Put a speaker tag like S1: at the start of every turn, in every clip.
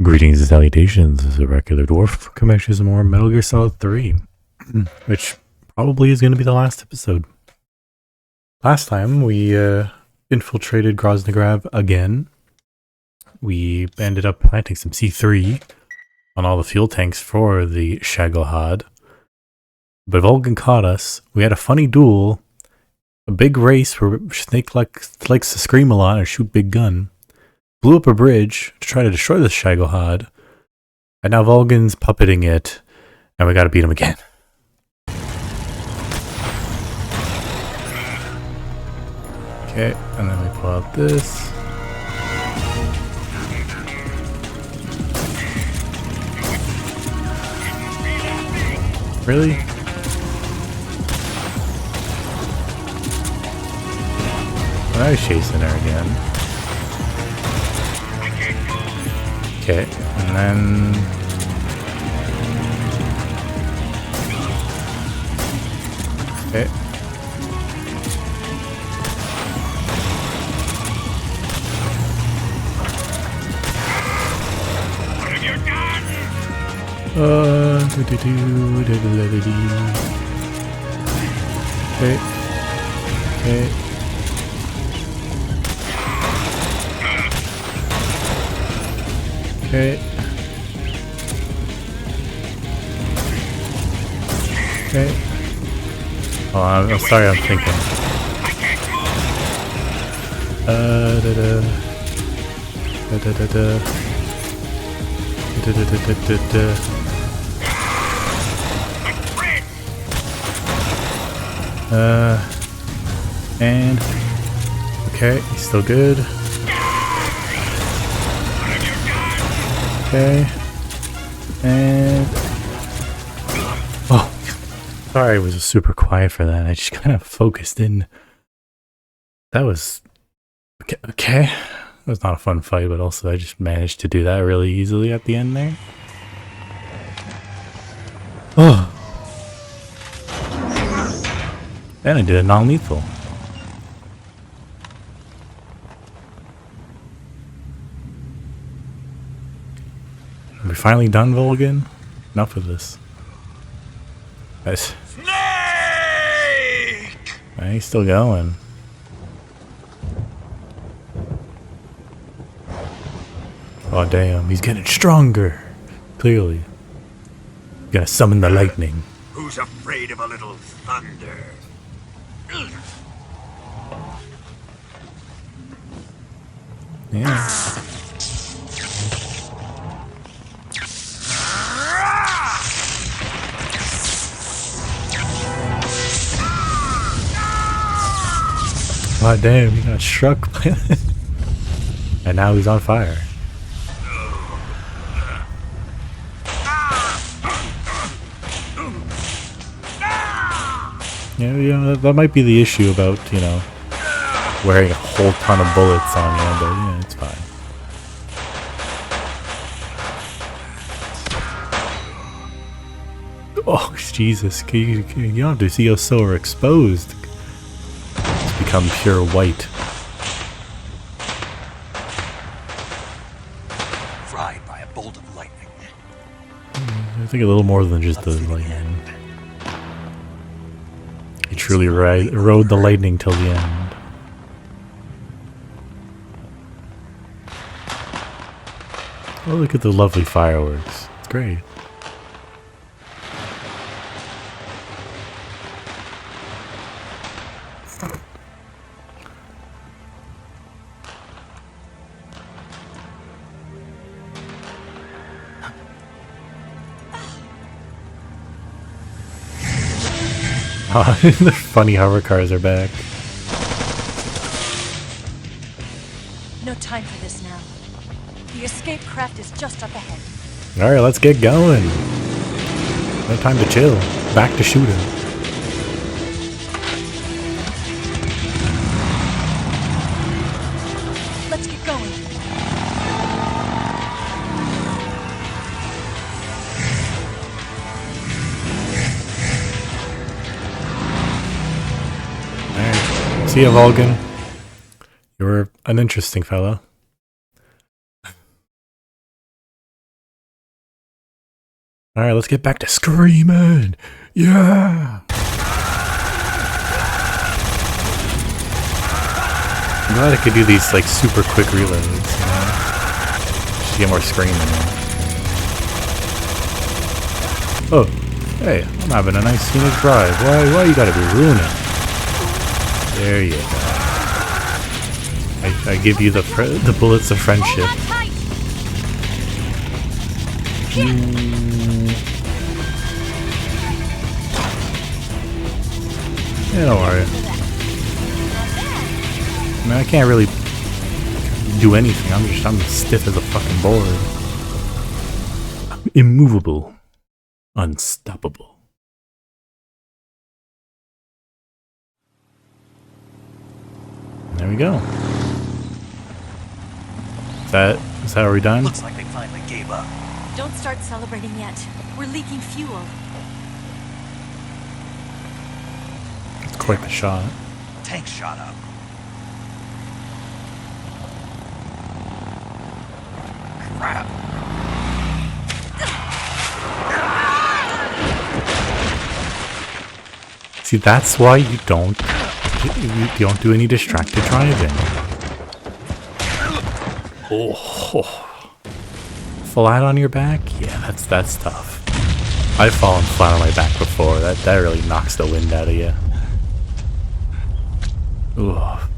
S1: Greetings and salutations. This is a regular dwarf coming to some more Metal Gear Solid 3, which probably is going to be the last episode. Last time we infiltrated Groznyj again. We ended up planting some C3 on all the fuel tanks for the Shagohod. But Volgin caught us. We had a funny duel, a big race where Snake likes to scream a lot and shoot big gun. Blew up a bridge to try to destroy the Shagohod, and now Volgin's puppeting it, and we gotta beat him again. Okay, and then we pull out this. Really? Now he's chasing her again. Okay, and then... Okay.
S2: What have you done?
S1: Okay. Okay. Okay. Okay. Oh, I'm sorry, I'm thinking. Da da da. Da da da da. Da da da da da da. And okay, he's still good. Okay, and oh, sorry, it was super quiet for that. I just kind of focused in. That was okay. It was not a fun fight, but also I just managed to do that really easily at the end there. Oh, and I did a non-lethal. Are we finally done, Volgin? Enough of this. Nice.
S2: Snake!
S1: He's still going. Oh damn, he's getting stronger. Clearly. Gonna summon the lightning.
S2: Who's afraid of a little thunder?
S1: Yeah. Oh damn, he got struck by it. And now he's on fire. Yeah, that might be the issue about, you know, wearing a whole ton of bullets on you, but yeah, it's fine. Oh, Jesus, you don't have to see how so are exposed. Become pure white.
S2: Fried by a bolt of lightning.
S1: I think a little more than just the lightning. He truly rode the lightning till the end. Oh, look at the lovely fireworks. It's great. The funny hover cars are back.
S3: No time for this now. The escape craft is just up ahead.
S1: Alright, let's get going. No time to chill. Back to shooting.
S3: Let's get going.
S1: Alright. See ya, Volgin. You're an interesting fellow. Alright, let's get back to screaming! Yeah! I'm glad I could do these like super quick reloads, you know? Just get more screaming. Oh, hey, I'm having a nice scenic drive. Why you gotta be ruining? There you go. I give you the bullets of friendship. Yeah, don't worry. I mean, I can't really do anything. I'm stiff as a fucking board. I'm immovable. Unstoppable. There we go. Is that are we done?
S2: Looks like they finally gave up.
S3: Don't start celebrating yet. We're leaking fuel.
S1: It's quite the shot.
S2: Tank shot up. Crap.
S1: See, that's why you don't do any distracted driving. Oh. Flat on your back? Yeah, that's tough. I've fallen flat on my back before. That really knocks the wind out of you. Ugh.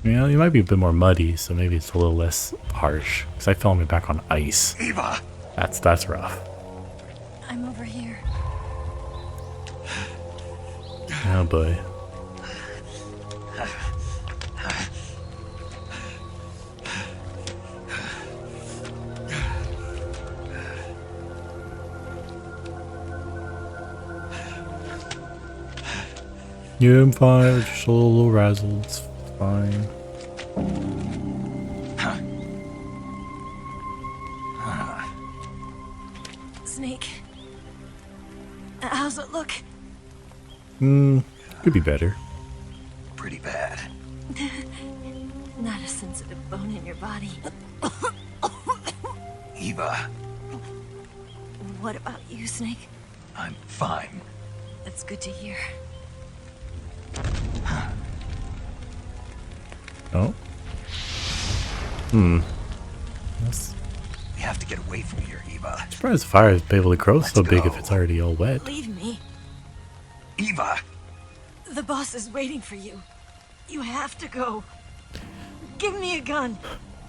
S1: You know, you might be a bit more muddy, so maybe it's a little less harsh. Because I fell on my back on ice.
S2: Eva!
S1: That's rough.
S3: I'm over here.
S1: Oh boy. Yeah, I'm fine. Just a little razzle. It's fine.
S3: Snake. How's it look?
S1: Could be better.
S2: Pretty bad.
S3: Not a sensitive bone in your body.
S2: Eva,
S3: What about you, Snake?
S2: I'm fine.
S3: That's good to hear.
S1: Oh. That's
S2: We have to get away from here, Eva.
S1: surprised the fire is able to grow so
S2: Let's
S1: big
S2: go.
S1: if it's already all wet.
S3: Leave me.
S2: Eva!
S3: The boss is waiting for you. You have to go. Give me a gun.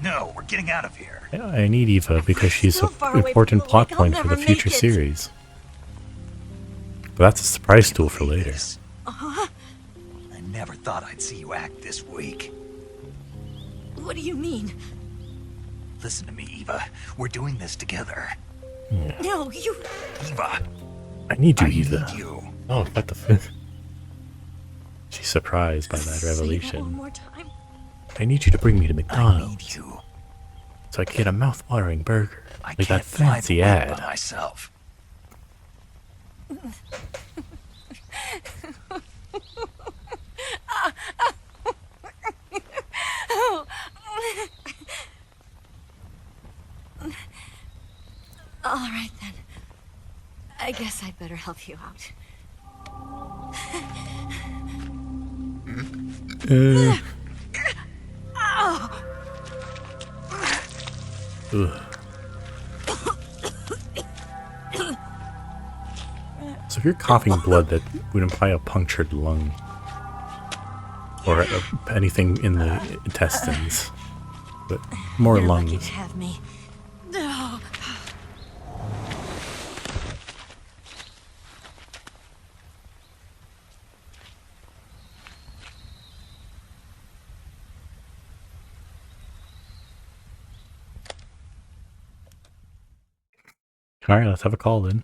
S2: No, we're getting out of here.
S1: I need Eva because she's
S3: So
S1: an
S3: far away
S1: important
S3: from the
S1: plot
S3: lake, I'll
S1: point for the
S3: never
S1: future
S3: make it.
S1: series. But that's a surprise tool for later.
S2: I never thought I'd see you act this weak.
S3: What do you mean?
S2: Listen to me, Eva. We're doing this together.
S3: No, you...
S2: Eva,
S1: I need you,
S2: I
S1: Eva.
S2: need you.
S1: Oh, what the She's surprised by that
S3: Say that one
S1: revelation.
S3: more time.
S1: I need you to bring me to
S2: I
S1: McDonald's
S2: need you.
S1: so I can get a mouth-watering burger.
S2: I
S1: Like
S2: can't
S1: that
S2: fly the
S1: fancy
S2: plane
S1: ad.
S2: by myself.
S3: All right, then. I guess I'd better help you out.
S1: Ugh. So if you're coughing blood, that would imply a punctured lung. Or anything in the intestines. But more
S3: You're lucky
S1: lungs.
S3: to have me. No.
S1: Alright, let's have a call then.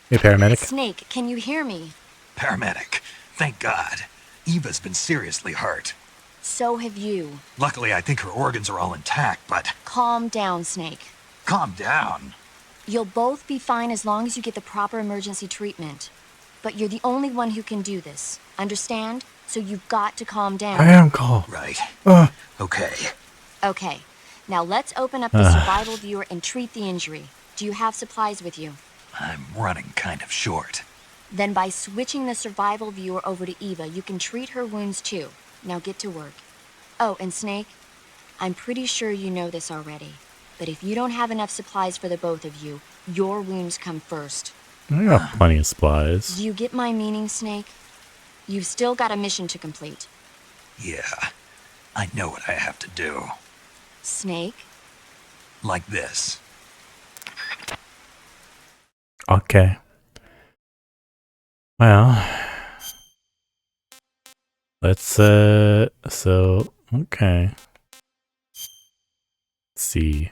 S1: Hey, paramedic.
S4: Snake, can you hear me?
S2: Paramedic. Thank God. Eva's been seriously hurt.
S4: So have you.
S2: Luckily, I think her organs are all intact, but
S4: Calm down, Snake.
S2: calm down.
S4: You'll both be fine as long as you get the proper emergency treatment. But you're the only one who can do this. Understand? So you've got to calm
S1: I
S4: down.
S1: am calm.
S2: Right.
S1: Uh,
S2: Okay.
S4: Okay. Now let's open up the survival viewer and treat the injury. Do you have supplies with you?
S2: I'm running kind of short.
S4: Then by switching the survival viewer over to Eva, you can treat her wounds too. Now get to work. Oh, and Snake, I'm pretty sure you know this already, but if you don't have enough supplies for the both of you, your wounds come first.
S1: I got plenty of supplies.
S4: Do you get my meaning, Snake? You've still got a mission to complete.
S2: Yeah, I know what I have to do.
S4: Snake?
S2: Like this.
S1: Okay. Well, let's, so, okay. Let's see.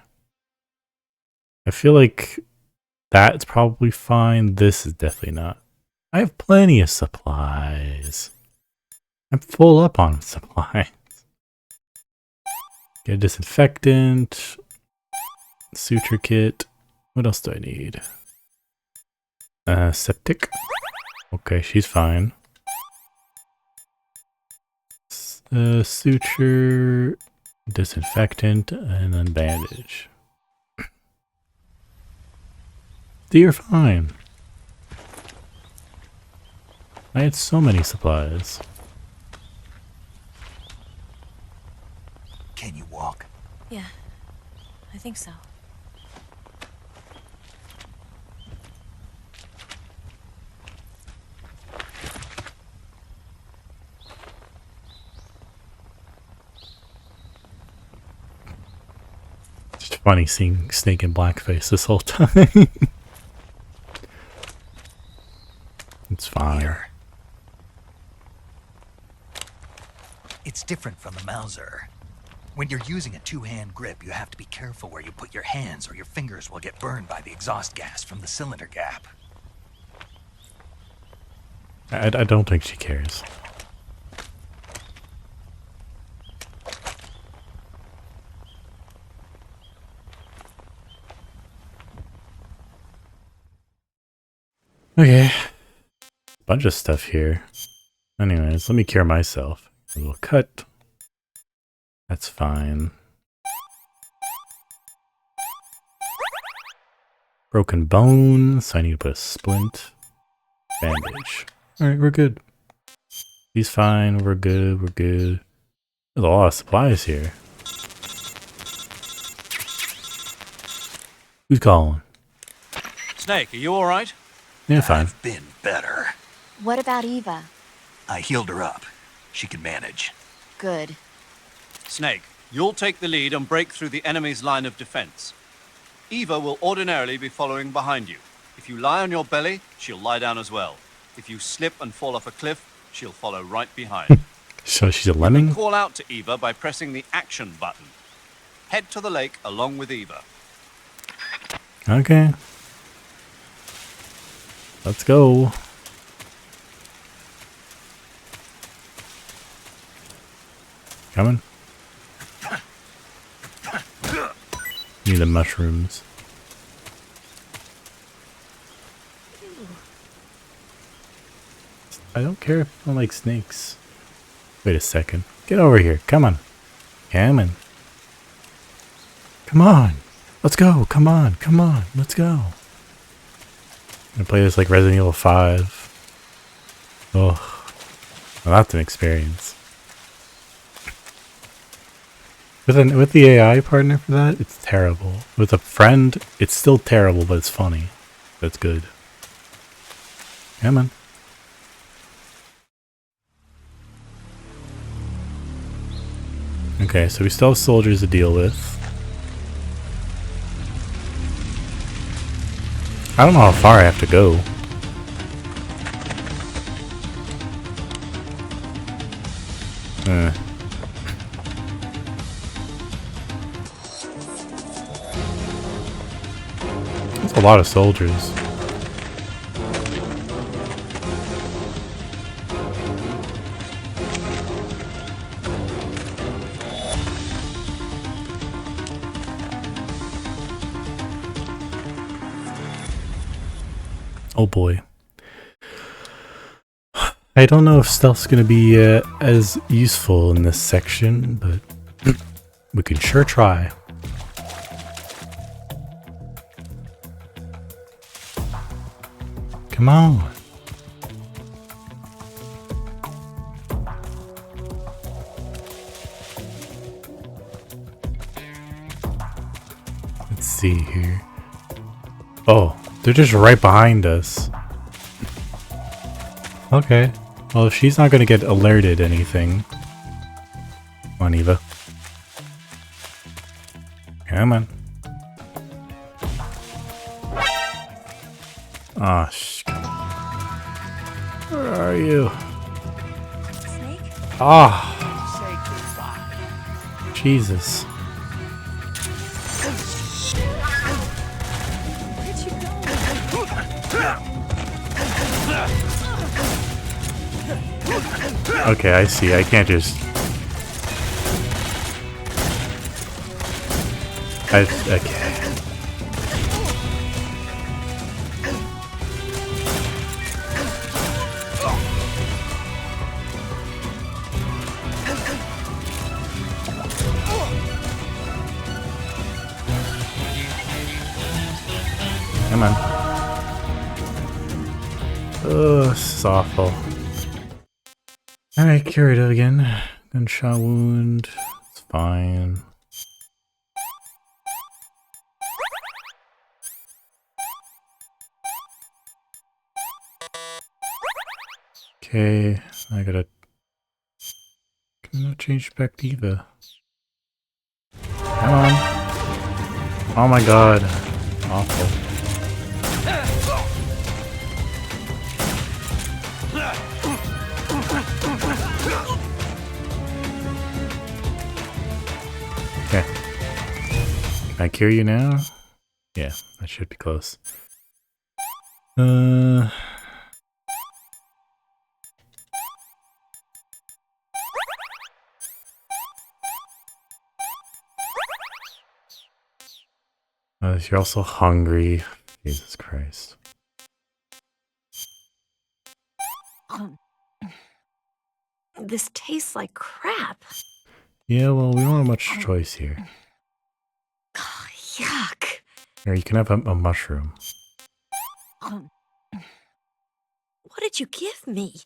S1: I feel like that's probably fine. This is definitely not. I have plenty of supplies. I'm full up on supplies. Get a disinfectant. Suture kit. What else do I need? Septic. Okay, she's fine. Suture, disinfectant, and then bandage. You're fine. I had so many supplies.
S2: Can you walk?
S3: Yeah, I think so.
S1: It's funny seeing Snake in blackface this whole time. It's fine.
S2: Here. It's different from the Mauser. When you're using a two-hand grip, you have to be careful where you put your hands or your fingers will get burned by the exhaust gas from the cylinder gap.
S1: I don't think she cares. Okay. Bunch of stuff here. Anyways, let me cure myself. A little cut. That's fine. Broken bone, so I need to put a splint. Bandage. Alright, we're good. He's fine, we're good, we're good. There's a lot of supplies here. Who's calling?
S5: Snake, are you alright?
S1: Yeah, fine.
S2: I've been better.
S4: What about Eva?
S2: I healed her up. She can manage.
S4: Good.
S5: Snake, you'll take the lead and break through the enemy's line of defense. Eva will ordinarily be following behind you. If you lie on your belly, she'll lie down as well. If you slip and fall off a cliff, she'll follow right behind.
S1: So she's a lemming?
S5: Call out to Eva by pressing the action button. Head to the lake along with Eva.
S1: Okay. Let's go. Coming. Need the mushrooms. I don't care if I don't like snakes. Wait a second. Get over here. Come on. Come on. Come on. Let's go. Come on. Come on. Let's go. I'm gonna play this like Resident Evil 5. Oh. Well, that's an experience. With the AI partner for that, it's terrible. With a friend, it's still terrible, but it's funny. That's good. Come on. Okay, so we still have soldiers to deal with. I don't know how far I have to go. That's a lot of soldiers. Oh boy. I don't know if stealth's gonna be as useful in this section, but we can sure try. Come on. Let's see here. Oh, they're just right behind us. Okay. Well, if she's not gonna get alerted anything. Come on, Eva. Come on. Ah, where are you?
S3: Snake?
S1: Ah. Jesus.
S3: Where'd you go?
S1: Okay, I see. I can't just... Okay. Come on. Oh, this is awful. Alright, Kirito again. Gunshot wound. It's fine. Okay, I gotta... Can I change back to Eva? Come on. Oh my god. Awful. Okay. Can I cure you now? Yeah, that should be close. You're also hungry. Jesus Christ.
S3: This tastes like crap.
S1: Yeah, well, we don't have much choice here.
S3: Oh, yuck.
S1: Here, you can have a mushroom.
S3: What did you give me?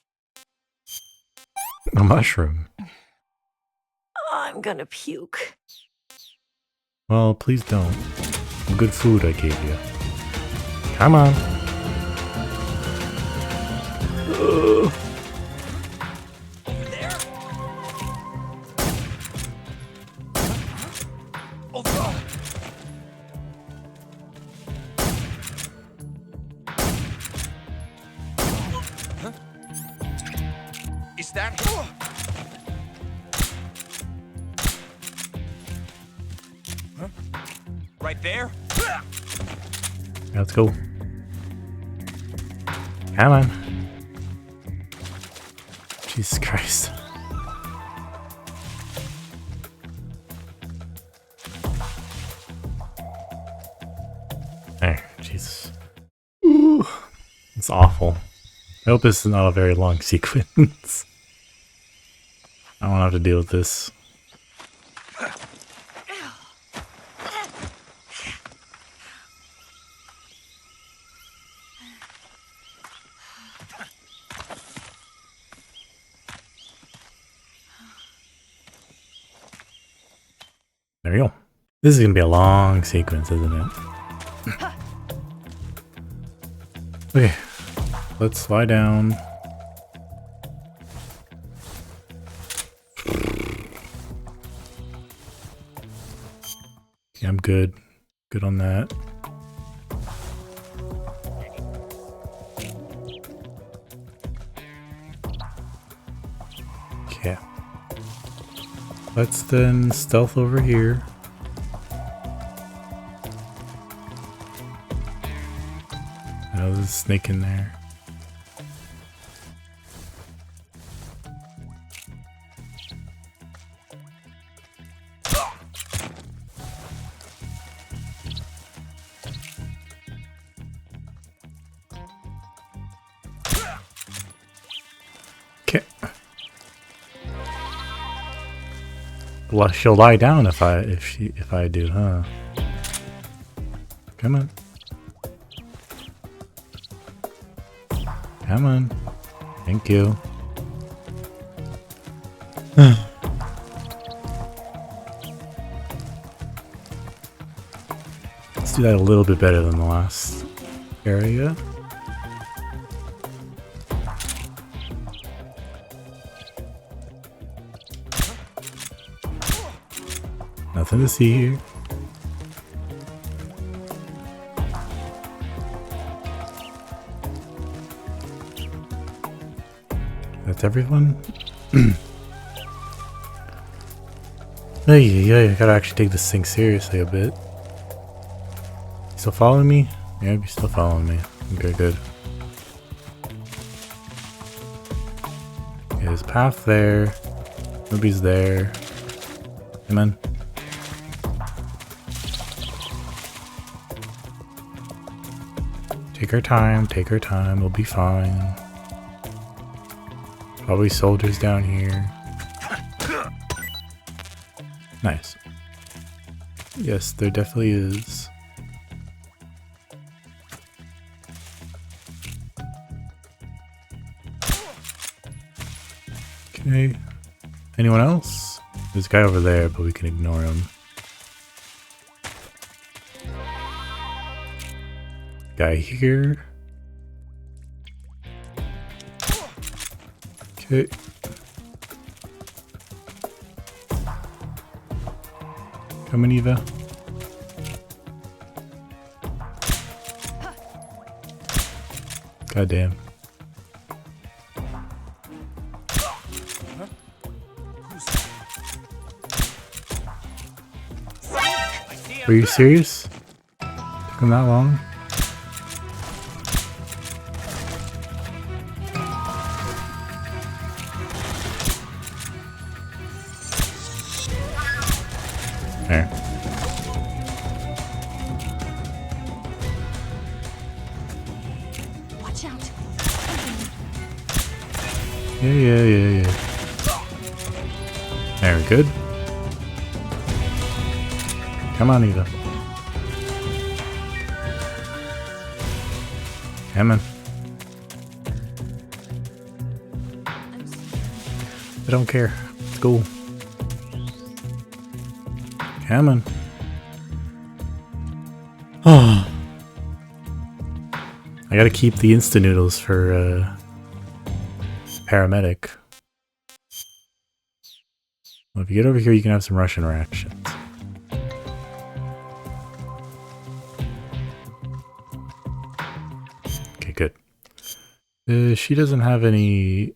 S1: A mushroom?
S3: I'm gonna puke.
S1: Well, please don't. Some good food I gave you. Come on.
S2: Over there? Over. Huh? Is that? Huh? Right there?
S1: Let's go. Come on. Jesus Christ. There, Jesus. Ooh, it's awful. I hope this is not a very long sequence. I don't have to deal with this. There you go. This is gonna be a long sequence, isn't it? Okay, let's lie down. Okay, I'm good. Good on that. Okay. Let's then stealth over here. I know there's a snake in there. Okay. Well, she'll lie down if I do, huh? Come on. Come on. Thank you. Let's do that a little bit better than the last area. Nothing to see here. That's everyone? I gotta actually take this thing seriously a bit. You still following me? Yeah, you're still following me. Okay, good. Okay, there's a path there. Nobody's there. Come on. Take our time, we'll be fine. Probably soldiers down here. Nice. Yes, there definitely is. Okay. Anyone else? There's a guy over there, but we can ignore him. Guy here. Okay. Come on, Eva. God damn. Are you serious? Took him that long? There.
S3: Watch out.
S1: Yeah. There, we good? Come on, Eva. Come on. I don't care. Let's go. Come on. Oh. I gotta keep the instant noodles for paramedic. Well, if you get over here, you can have some Russian rations. Okay, good. She doesn't have any.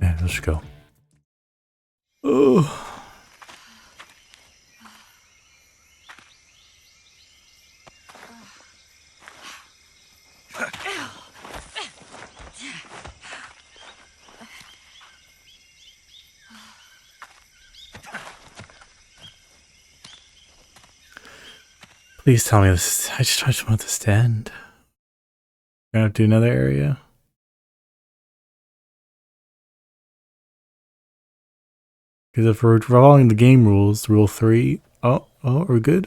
S1: Yeah, let's go. Oh. Please tell me this. I just want this to end. Gonna have to do another area. Because if we're following the game rules, rule 3. Oh, we're good.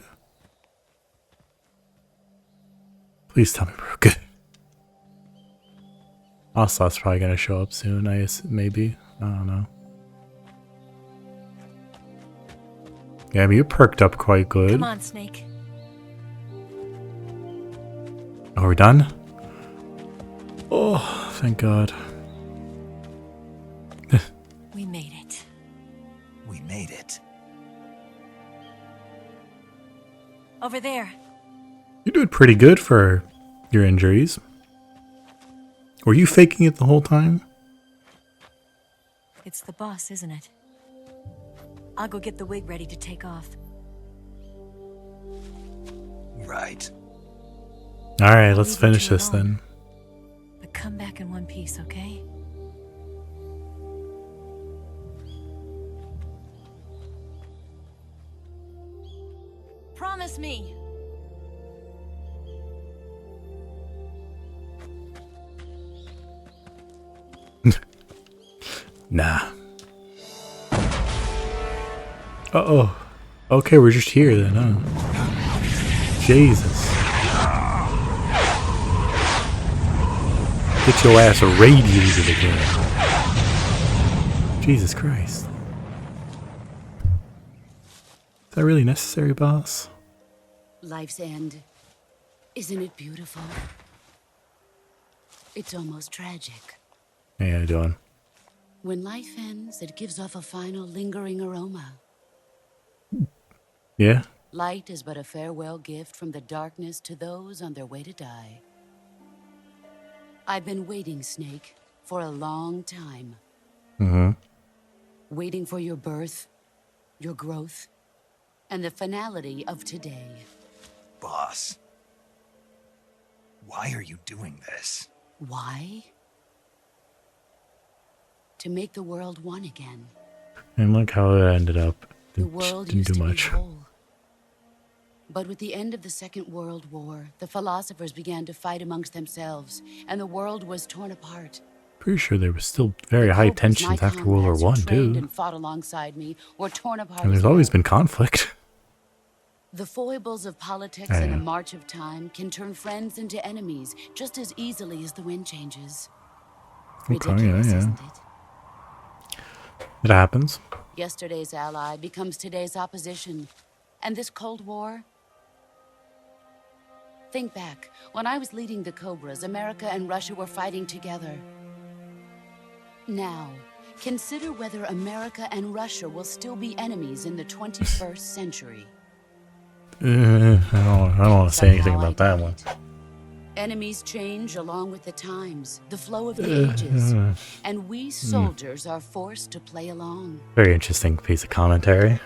S1: Please tell me we're good. Ocelot's probably gonna show up soon. Maybe. I don't know. Yeah, I mean, you're perked up quite good.
S3: Come on, Snake.
S1: Oh, we're done? Oh, thank God.
S3: We made it.
S2: We made it.
S3: Over there.
S1: You're doing pretty good for your injuries. Were you faking it the whole time?
S3: It's the boss, isn't it? I'll go get the wig ready to take off.
S2: Right.
S1: Alright, let's
S3: Leave it
S1: finish
S3: to
S1: this
S3: alone.
S1: then.
S3: But come back in one piece, okay? Promise me.
S1: Nah. Uh-oh. Okay, we're just here then, huh? Jesus. Get your ass radiated again. Jesus Christ. Is that really necessary, boss?
S6: Life's end. Isn't it beautiful? It's almost tragic.
S1: Hey, how you doing?
S6: When life ends, it gives off a final lingering aroma.
S1: Yeah?
S6: Light is but a farewell gift from the darkness to those on their way to die. I've been waiting, Snake, for a long time.
S1: Mm-hmm.
S6: Waiting for your birth, your growth, and the finality of today.
S2: Boss, why are you doing this?
S6: Why? To make the world one again.
S1: And look how it ended up.
S6: The world
S1: Didn't
S6: used
S1: do
S6: to
S1: much.
S6: be whole. But with the end of the Second World War, the philosophers began to fight amongst themselves, and the world was torn apart.
S1: Pretty sure there was still very
S6: The
S1: high
S6: Cobras,
S1: tensions
S6: my
S1: after World War
S6: comrades who
S1: One
S6: trained
S1: too.
S6: and fought alongside me, were torn apart.
S1: And there's
S6: as
S1: always
S6: well.
S1: been conflict.
S6: The foibles of politics
S1: I
S6: and the
S1: know.
S6: march of time can turn friends into enemies just as easily as the wind changes.
S1: Okay,
S6: Ridiculous,
S1: yeah.
S6: isn't it?
S1: It happens.
S6: Yesterday's ally becomes today's opposition. And this Cold War? Think back. When I was leading the Cobras, America and Russia were fighting together. Now, consider whether America and Russia will still be enemies in the 21st century.
S1: I don't want to say anything
S6: Somehow I
S1: about that
S6: doubt
S1: one.
S6: it. Enemies change along with the times, the flow of the ages, and we soldiers are forced to play along.
S1: Very interesting piece of commentary.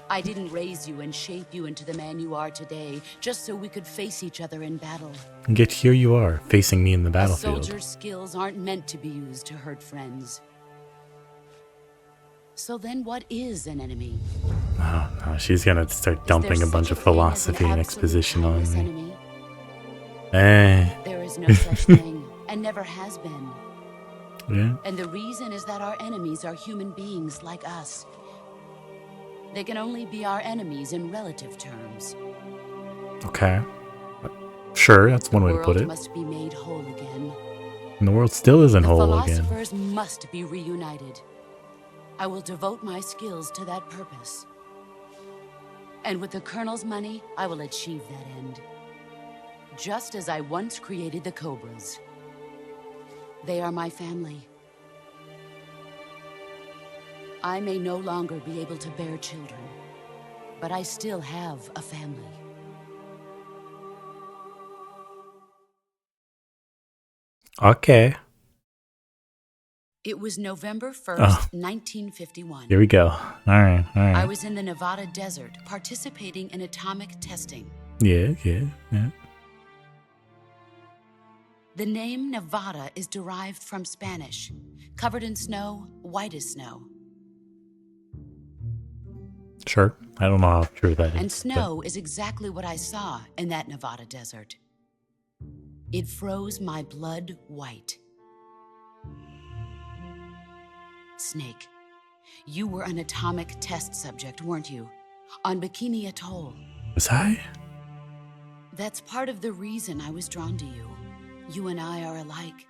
S6: I didn't raise you and shape you into the man you are today just so we could face each other in battle.
S1: And yet here you are, facing me in the
S6: A
S1: battlefield.
S6: soldier's skills aren't meant to be used to hurt friends. So then what is an enemy?
S1: Oh, no, she's gonna start
S6: Is
S1: dumping
S6: there
S1: a bunch
S6: such
S1: of
S6: thing as an
S1: philosophy and
S6: absolute
S1: exposition on
S6: powerless
S1: me.
S6: enemy?
S1: Eh,
S6: There is no such thing, and never has been.
S1: yeah.
S6: And the reason is that our enemies are human beings like us. They can only be our enemies in relative terms.
S1: Okay. Sure, that's one
S6: The
S1: way to put
S6: world
S1: it.
S6: must be made whole again.
S1: And the world still isn't
S6: The
S1: whole again.
S6: philosophers must be reunited. I will devote my skills to that purpose. And with the Colonel's money, I will achieve that end. Just as I once created the Cobras. They are my family. I may no longer be able to bear children, but I still have a family.
S1: Okay.
S6: It was November 1st,
S1: Oh.
S6: 1951.
S1: Here we go. Alright,
S6: I
S1: alright.
S6: was in the Nevada desert participating in atomic testing.
S1: Yeah.
S6: The name Nevada is derived from Spanish. Covered in snow, white as snow.
S1: Sure. I don't know how true that is.
S6: And
S1: but-
S6: snow is exactly what I saw in that Nevada desert. It froze my blood white. Snake, you were an atomic test subject, weren't you? On Bikini Atoll.
S1: Was I?
S6: That's part of the reason I was drawn to you. You and I are alike.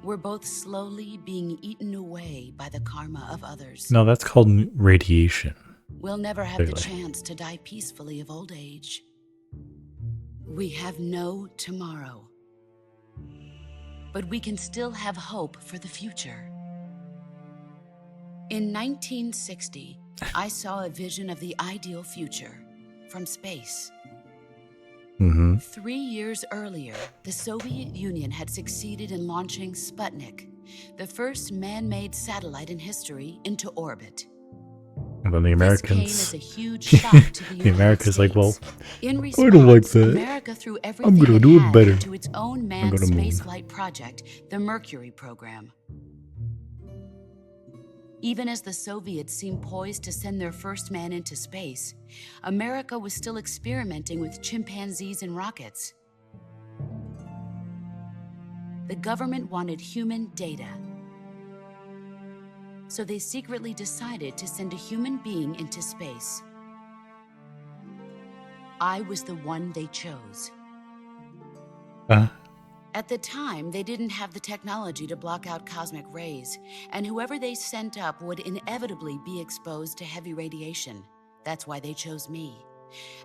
S6: We're both slowly being eaten away by the karma of others.
S1: No, that's called radiation.
S6: We'll never have the
S1: Clearly.
S6: chance to die peacefully of old age. We have no tomorrow. But we can still have hope for the future. In 1960, I saw a vision of the ideal future from space.
S1: Mm-hmm.
S6: 3 years earlier, the Soviet Union had succeeded in launching Sputnik, the first man-made satellite in history, into orbit.
S1: And then the
S6: This came
S1: Americans,
S6: as a huge shock to the
S1: the Americans like, well,
S6: in
S1: I don't like
S6: response,
S1: that.
S6: America threw everything
S1: gonna
S6: it
S1: do it
S6: had
S1: better.
S6: into its own manned
S1: go to moon.
S6: spaceflight project, the Mercury program. Even as the Soviets seemed poised to send their first man into space, America was still experimenting with chimpanzees and rockets. The government wanted human data. So they secretly decided to send a human being into space. I was the one they chose. At the time, they didn't have the technology to block out cosmic rays, and whoever they sent up would inevitably be exposed to heavy radiation. That's why they chose me.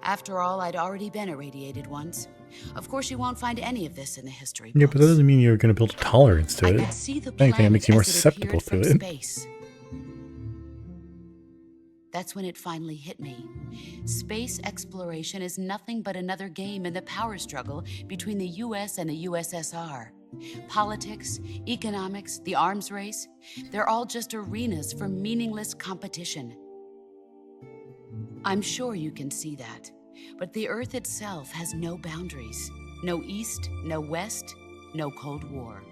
S6: After all, I'd already been irradiated once. Of course, you won't find any of this in the history books.
S1: Yeah, but that doesn't mean you're going to build a tolerance to
S6: I
S1: it.
S6: could see the
S1: If anything, it
S6: planet
S1: makes you more
S6: as it
S1: susceptible
S6: appeared
S1: to
S6: from
S1: it.
S6: space. That's when it finally hit me. Space exploration is nothing but another game in the power struggle between the US and the USSR. Politics, economics, the arms race, they're all just arenas for meaningless competition. I'm sure you can see that, but the Earth itself has no boundaries. No East, no West, no Cold War.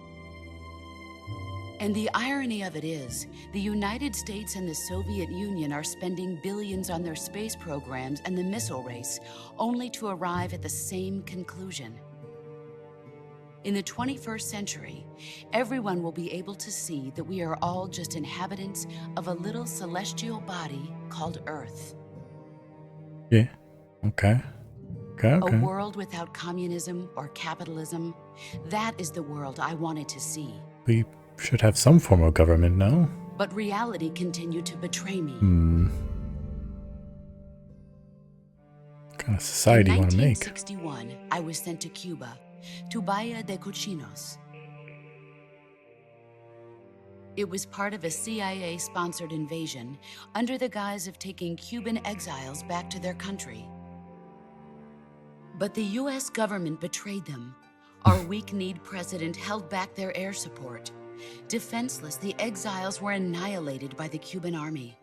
S6: And the irony of it is, the United States and the Soviet Union are spending billions on their space programs and the missile race, only to arrive at the same conclusion. In the 21st century, everyone will be able to see that we are all just inhabitants of a little celestial body called Earth.
S1: Yeah. Okay. Okay.
S6: A world without communism or capitalism, that is the world I wanted to see.
S1: We should have some form of government, no?
S6: But reality continued to betray me.
S1: What kind of society
S6: In
S1: you want to make?
S6: 1961, I was sent to Cuba, to Bahia de Cochinos. It was part of a CIA-sponsored invasion under the guise of taking Cuban exiles back to their country. But the US government betrayed them. Our weak-kneed president held back their air support. Defenseless, the exiles were annihilated by the Cuban army.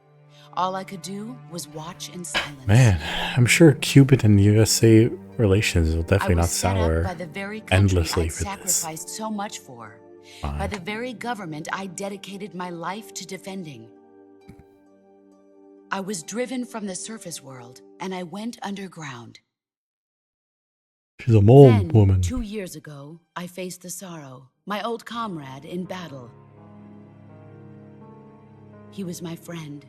S6: All I could do was watch in silence.
S1: Man, I'm sure Cuban and USA relations will
S6: I
S1: definitely not
S6: was set up
S1: sour
S6: by the very country
S1: endlessly
S6: I'd
S1: for this.
S6: sacrificed so much for. By the very government I dedicated my life to defending. I was driven from the surface world, and I went underground.
S1: She's a mole
S6: Then,
S1: woman.
S6: 2 years ago, I faced the Sorrow, my old comrade in battle. He was my friend.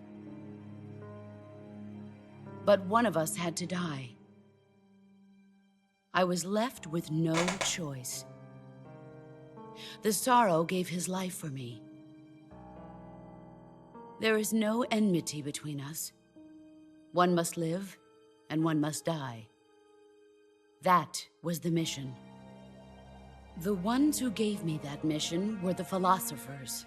S6: But one of us had to die. I was left with no choice. The Sorrow gave his life for me. There is no enmity between us. One must live, and one must die. That was the mission. The ones who gave me that mission were the philosophers.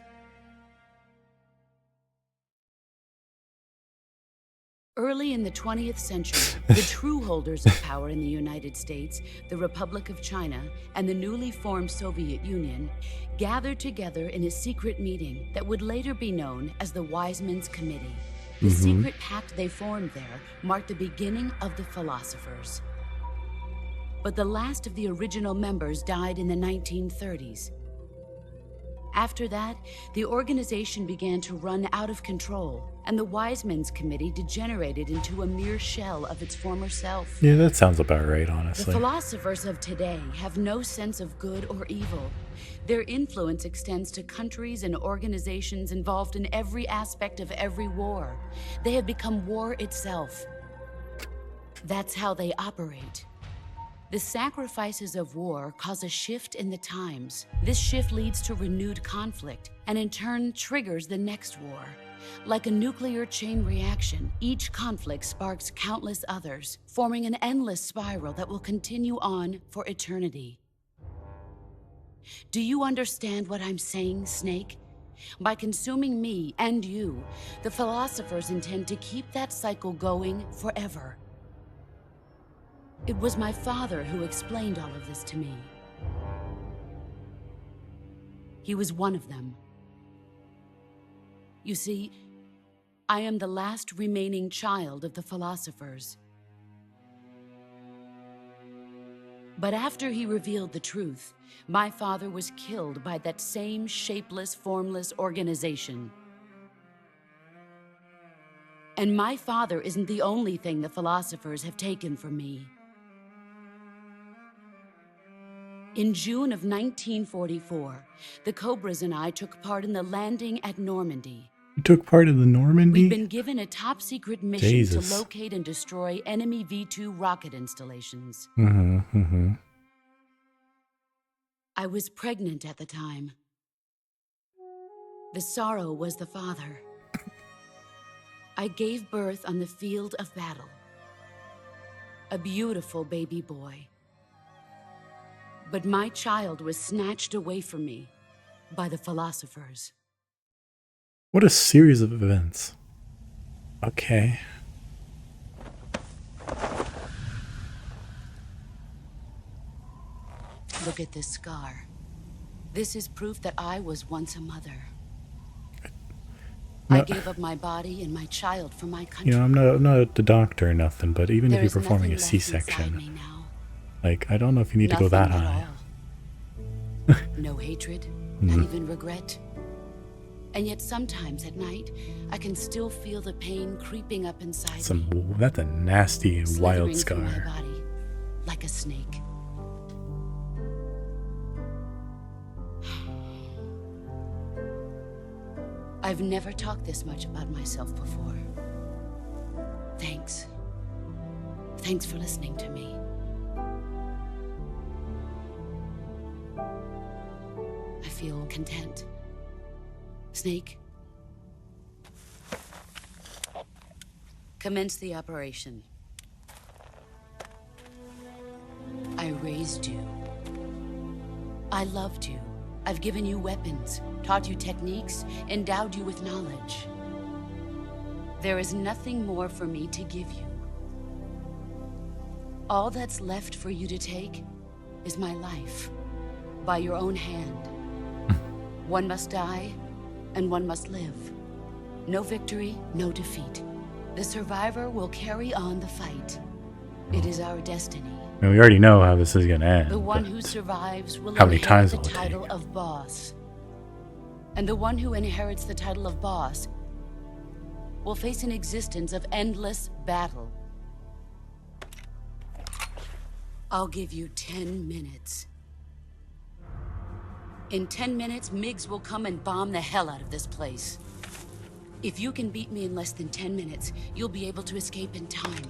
S6: Early in the 20th century, the true holders of power in the United States, the Republic of China, and the newly formed Soviet Union gathered together in a secret meeting that would later be known as the Wiseman's Committee. The secret pact they formed there marked the beginning of the philosophers. But the last of the original members died in the 1930s. After that, the organization began to run out of control, and the Wiseman's Committee degenerated into a mere shell of its former self.
S1: Yeah, that sounds about right,
S6: The
S1: honestly.
S6: philosophers of today have no sense of good or evil. Their influence extends to countries and organizations involved in every aspect of every war. They have become war itself. That's how they operate. The sacrifices of war cause a shift in the times. This shift leads to renewed conflict, and in turn triggers the next war. Like a nuclear chain reaction, each conflict sparks countless others, forming an endless spiral that will continue on for eternity. Do you understand what I'm saying, Snake? By consuming me and you, the philosophers intend to keep that cycle going forever. It was my father who explained all of this to me. He was one of them. You see, I am the last remaining child of the philosophers. But after he revealed the truth, my father was killed by that same shapeless, formless organization. And my father isn't the only thing the philosophers have taken from me. In June of 1944, the Cobras and I took part in the landing at Normandy.
S1: You took part in the Normandy?
S6: We'd been given a top-secret mission
S1: Jesus.
S6: to locate and destroy enemy V-2 rocket installations. I was pregnant at the time. The sorrow was the father. I gave birth on the field of battle. A beautiful baby boy. But my child was snatched away from me by the philosophers.
S1: What a series of events. Okay.
S6: Look at this scar. This is proof that I was once a mother. I gave up my body and my child for my country.
S1: You know, I'm not the doctor or nothing, but even if
S6: There
S1: you're
S6: is
S1: performing a
S6: nothing left inside
S1: C-section,
S6: me now.
S1: like, I don't know if you need to go that
S6: Nothing at
S1: high.
S6: all. No hatred, not even regret. And yet sometimes at night, I can still feel the pain creeping up inside me.
S1: That's a nasty, wild
S6: slithering through my
S1: scar.
S6: body, like a snake. I've never talked this much about myself before. Thanks. Thanks for listening to me. I feel content. Snake, commence the operation. I raised you. I loved you. I've given you weapons, taught you techniques, endowed you with knowledge. There is nothing more for me to give you. All that's left for you to take is my life, by your own hand. One must die, and one must live. No victory, no defeat. The survivor will carry on the fight. It is our destiny.
S1: I mean, we already know how this is gonna end.
S6: The one
S1: but
S6: who survives will
S1: how many
S6: inherit
S1: times
S6: the
S1: will it
S6: title
S1: take?
S6: of boss. And the one who inherits the title of boss will face an existence of endless battle. I'll give you 10 minutes. In 10 minutes, Miggs will come and bomb the hell out of this place. If you can beat me in less than 10 minutes, you'll be able to escape in time.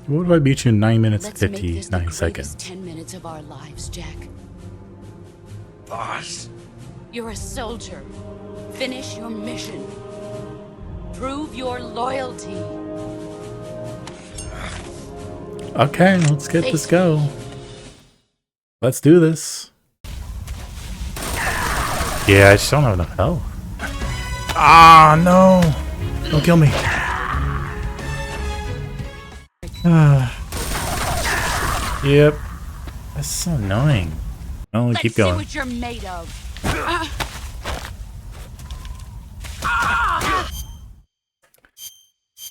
S1: What if I beat you in 9 minutes
S6: Let's make this the
S1: 59
S6: greatest
S1: seconds?
S6: 10 minutes of our lives, Jack.
S2: Boss.
S6: You're a soldier. Finish your mission. Prove your loyalty.
S1: Okay, let's get this go. Let's do this. Yeah, I just don't have enough health. Ah, no! Don't kill me. Yep. That's so annoying. Oh,
S6: Let's
S1: keep
S6: see
S1: going.
S6: what you're made of.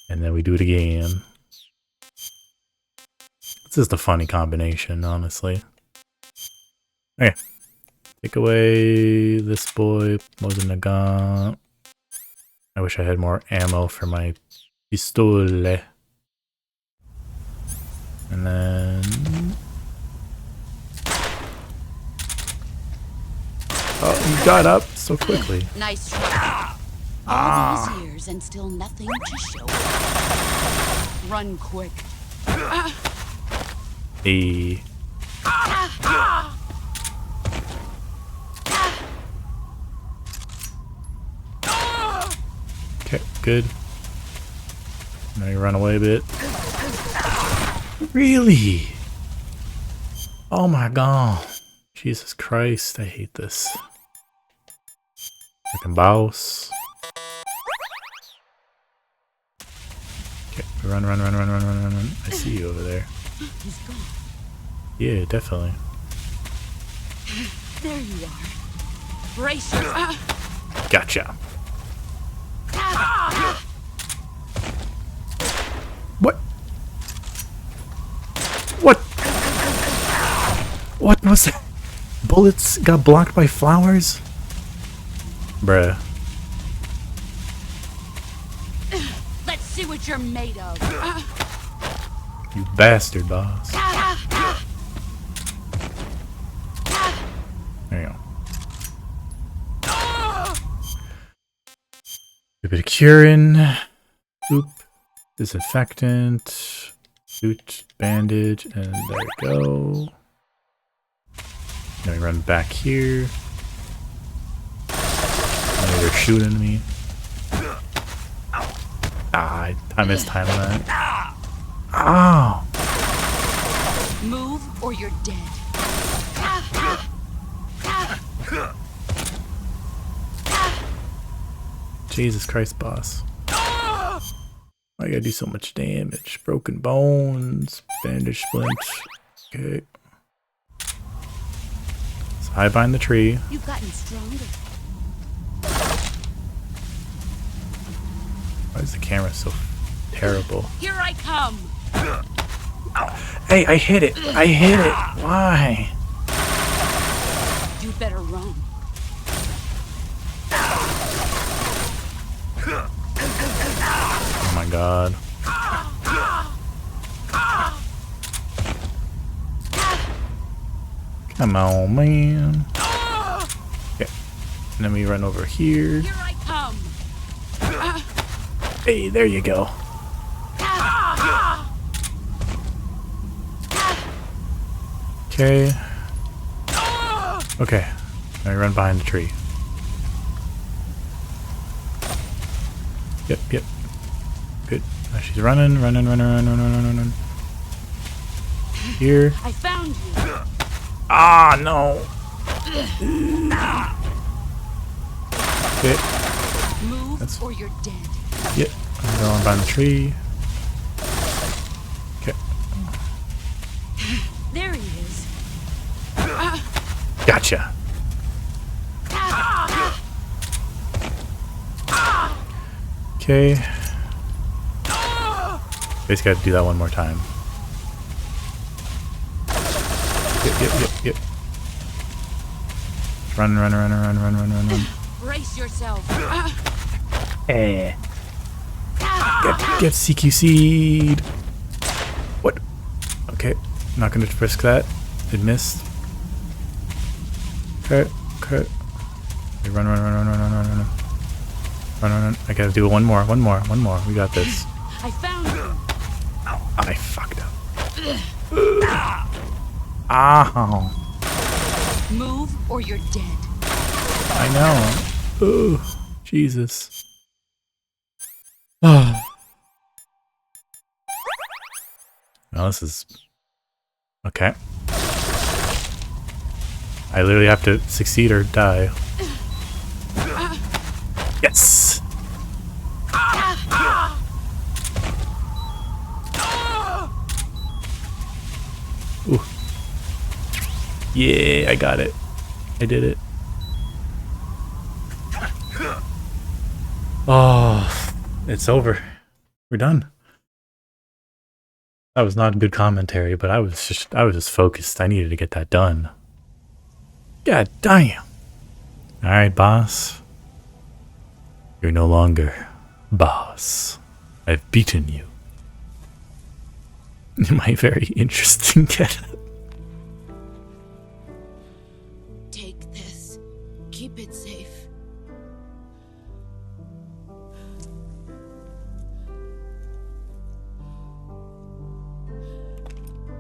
S1: And then we do it again. This is the funny combination, honestly. Okay. Take away this boy. Mosin Nagant. I wish I had more ammo for my pistole. And then... Oh, you got up so quickly.
S6: Nice try. All these years and still nothing to show. Run quick.
S1: Hey. Okay, good. Now you run away a bit. Really? Oh my god. Jesus Christ, I hate this. Freaking boss. Okay, run. I see you over there.
S6: He's gone.
S1: Yeah, definitely.
S6: There you are. Brace yourself.
S1: Gotcha. What? What? What was that? Bullets got blocked by flowers? Bruh.
S6: Let's see what you're made of.
S1: You bastard, boss. There you go. A bit of curing. Oop. Disinfectant. Suit. Bandage. And there we go. Now we run back here. Oh, they're shooting me. Ah, I missed time on that. Oh!
S6: Move or you're dead.
S1: Jesus Christ, boss. I gotta do so much damage. Broken bones, bandage splints. Okay. So I bind the tree.
S6: You've gotten stronger.
S1: Why is the camera so terrible?
S6: Here I come.
S1: Hey, I hit it! I hit it! Why?
S6: You better run.
S1: Oh my god. Come on, man. Okay. And then we run over here.
S6: Here I come.
S1: Hey, there you go. Okay. Okay. Now we run behind the tree. Yep, yep. Good. Now she's running. Here.
S6: I found you.
S1: Ah, no. Okay.
S6: Move or you're dead.
S1: Yep. I'm going behind the tree. Okay.
S6: There he is.
S1: Gotcha. Okay. Just gotta do that one more time. Yep. Run.
S6: Brace yourself.
S1: Eh. Get CQC'd. What? Okay. Not gonna risk that. It missed. Okay. Run. I gotta do one more. We got this.
S6: I found you.
S1: I fucked up. Ow.
S6: Move or you're dead.
S1: I know. Oh, Jesus. Oh. Well, this is... Okay. I literally have to succeed or die. Yes! Ooh. Yeah, I got it. I did it. Oh, it's over. We're done. That was not good commentary, but I was just focused. I needed to get that done. God damn. Alright, boss. You're no longer boss. I've beaten you. My very interesting getup.
S6: Take this. Keep it safe.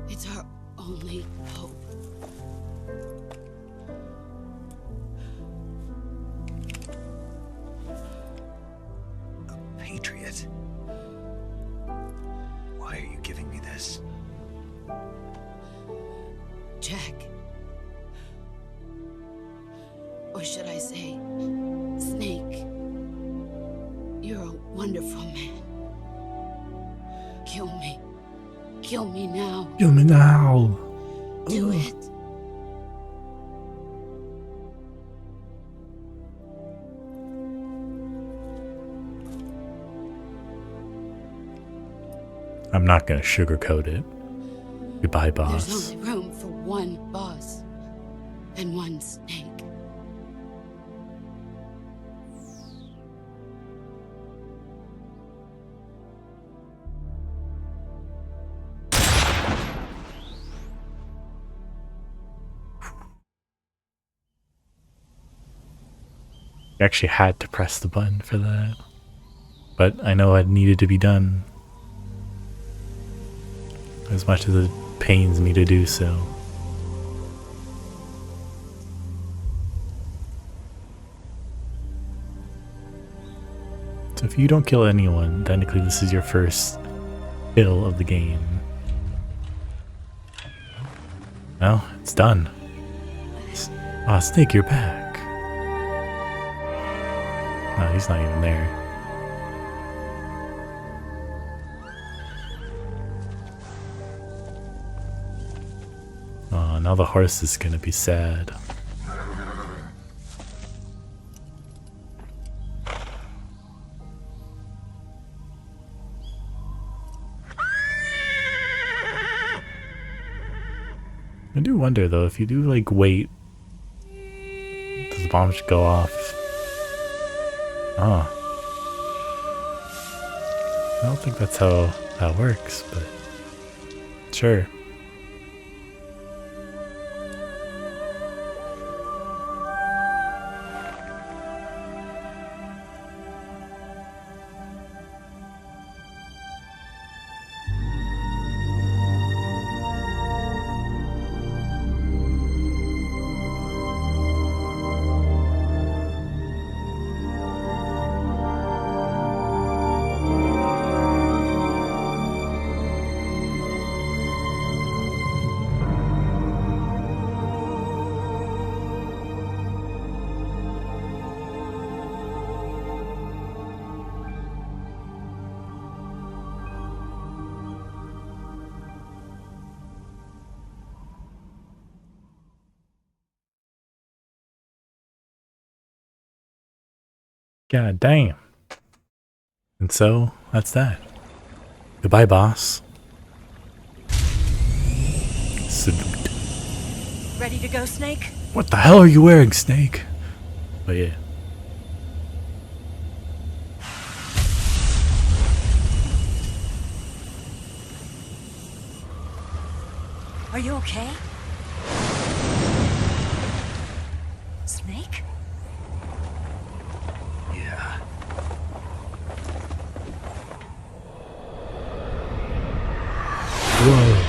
S6: It's our only hope.
S2: Patriot. Why are you giving me this?
S6: Jack. Or should I say, Snake. You're a wonderful man. Kill me. Kill me now.
S1: Kill me now.
S6: Do it.
S1: I'm not gonna sugarcoat it. Goodbye, boss.
S6: There's only room for one boss and one snake.
S1: I actually had to press the button for that. But I know it needed to be done. As much as it pains me to do so. So if you don't kill anyone, technically this is your first kill of the game. Well, it's done. Ah, Snake, you're back. No, he's not even there. Oh, now the horse is gonna be sad. I do wonder though, if you do like wait, does the bomb just go off? Oh. I don't think that's how that works, but sure. God damn. And so, that's that. Goodbye, boss. Salute.
S3: Ready to go, Snake?
S1: What the hell are you wearing, Snake? But yeah.
S3: Are you okay? Snake?
S2: Yeah.
S1: Whoa.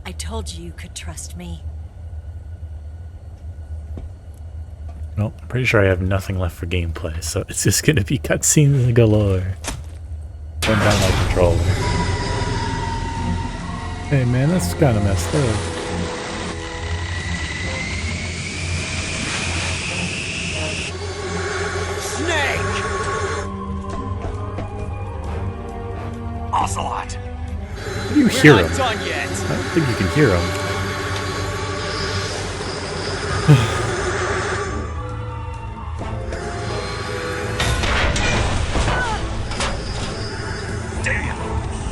S3: I told you could trust me.
S1: Well, I'm pretty sure I have nothing left for gameplay, so it's just gonna be cutscenes galore. Turn down my controller. Hey man, that's kinda messed up.
S2: Snake! Ocelot!
S1: Do you hear him?
S2: Done yet.
S1: I don't think you can hear him.
S2: Damn!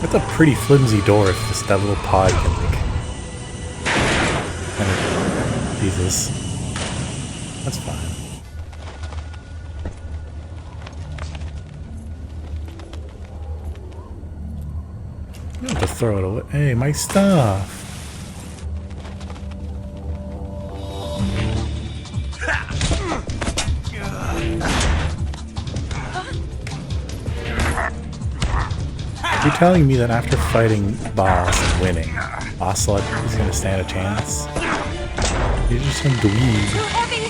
S1: That's a pretty flimsy door if just that little pod can like... Jesus. That's fine. You don't have to throw it away. Hey, my stuff! You're telling me that after fighting boss and winning, Ocelot is gonna stand a chance? You're just some dweeb.
S3: Too heavy!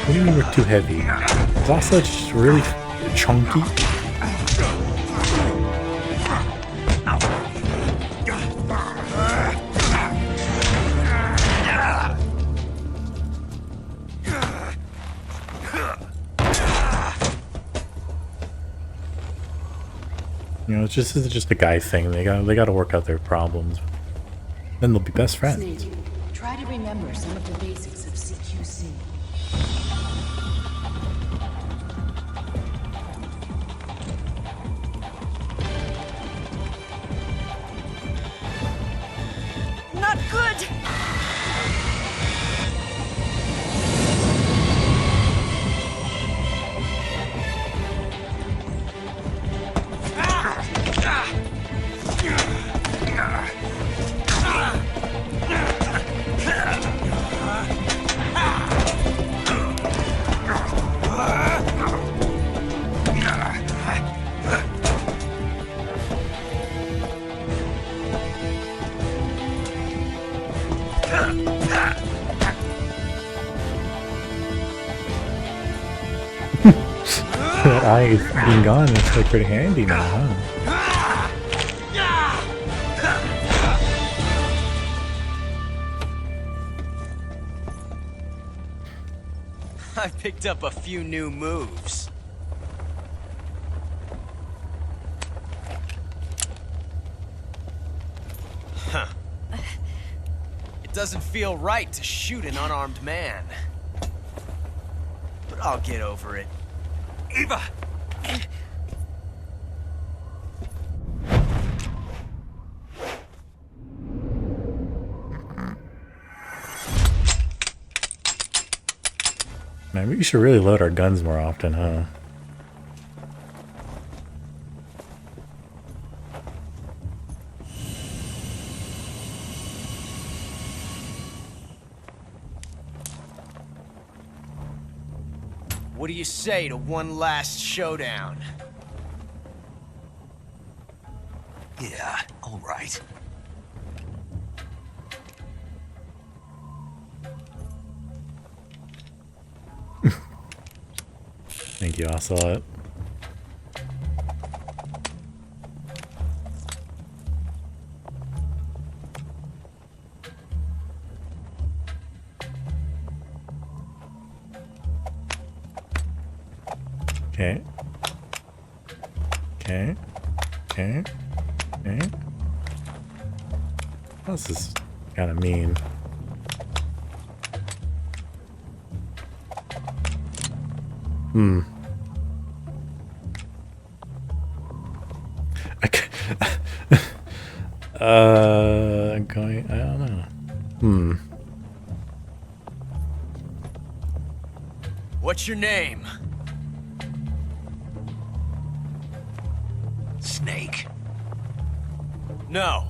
S1: What do you mean we're too heavy? Is Ocelot just really chunky? You know, it's just, this is just a guy thing. They gotta work out their problems. Then they'll be best friends.
S6: Snake, try to remember some of the basics of CQC.
S3: Not good!
S1: eye being gone, it's like pretty handy now, huh?
S7: I picked up a few new moves. Huh. It doesn't feel right to shoot an unarmed man. But I'll get over it.
S2: Eva!
S1: Man, we should really load our guns more often, huh?
S7: What do you say to one last showdown?
S2: Yeah, all right.
S1: Thank you, Ocelot. Okay. Okay. Okay. Okay. This is kind of mean. Going, I don't know.
S7: What's your name?
S2: Snake.
S7: No.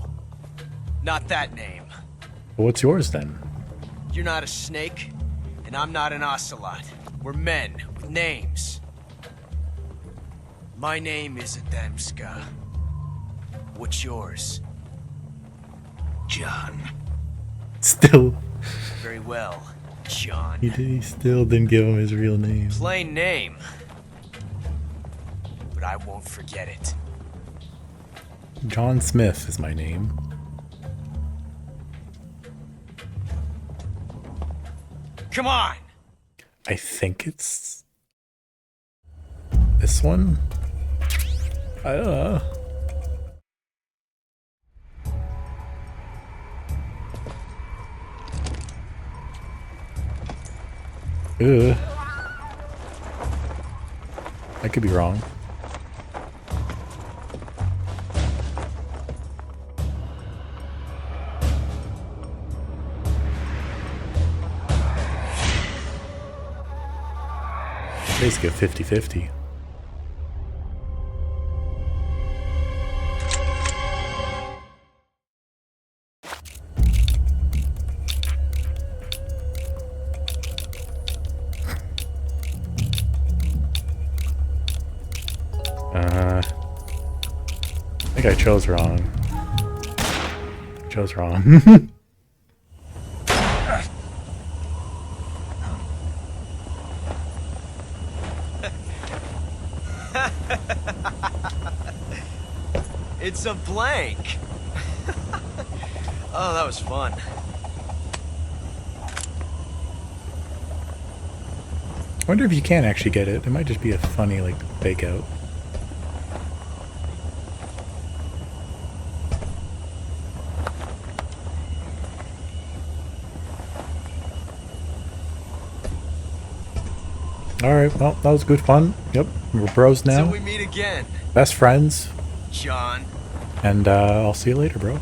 S7: Not that name.
S1: What's yours then?
S7: You're not a snake, and I'm not an ocelot. We're men with names. My name is Adamska. What's yours?
S2: John.
S1: Still,
S7: Very well, John.
S1: he still didn't give him his real name.
S7: Plain name. But I won't forget it.
S1: John Smith is my name.
S7: Come on!
S1: I think it's this one. I don't know. Ugh. I could be wrong. Basically a 50-50. I think I chose wrong. Chose wrong.
S7: It's a blank. Oh, that was fun.
S1: I wonder if you can actually get it. It might just be a funny, like, fake out. Alright, well, that was good fun. Yep, we're bros now.
S7: Till we meet again,
S1: Best friends.
S7: John.
S1: And I'll see you later, bro.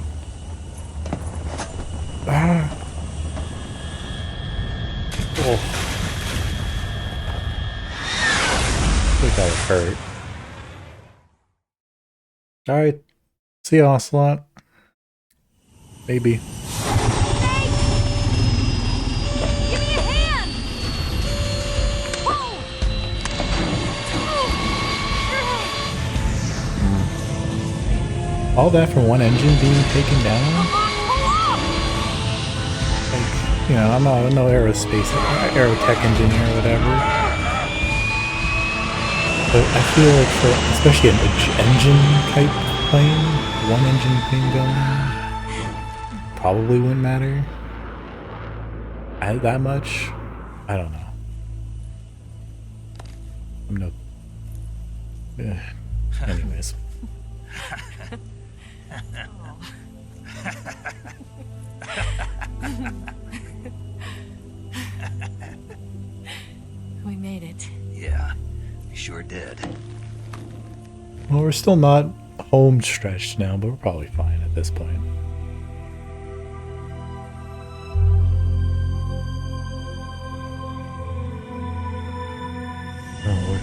S1: Ah. Oh. I think that would hurt. Alright. See you, Ocelot. Maybe.
S3: Give me a hand! Whoa!
S1: All that for one engine being taken down? Like, you know, I'm no aerospace, aerotech engineer or whatever. But I feel like for especially an engine type plane, one engine thing going probably wouldn't matter that much. I don't know. I'm no. Anyways.
S3: We made it.
S2: Yeah, you sure did.
S1: Well, we're still not home stretched now, but we're probably fine at this point. Oh, Lord.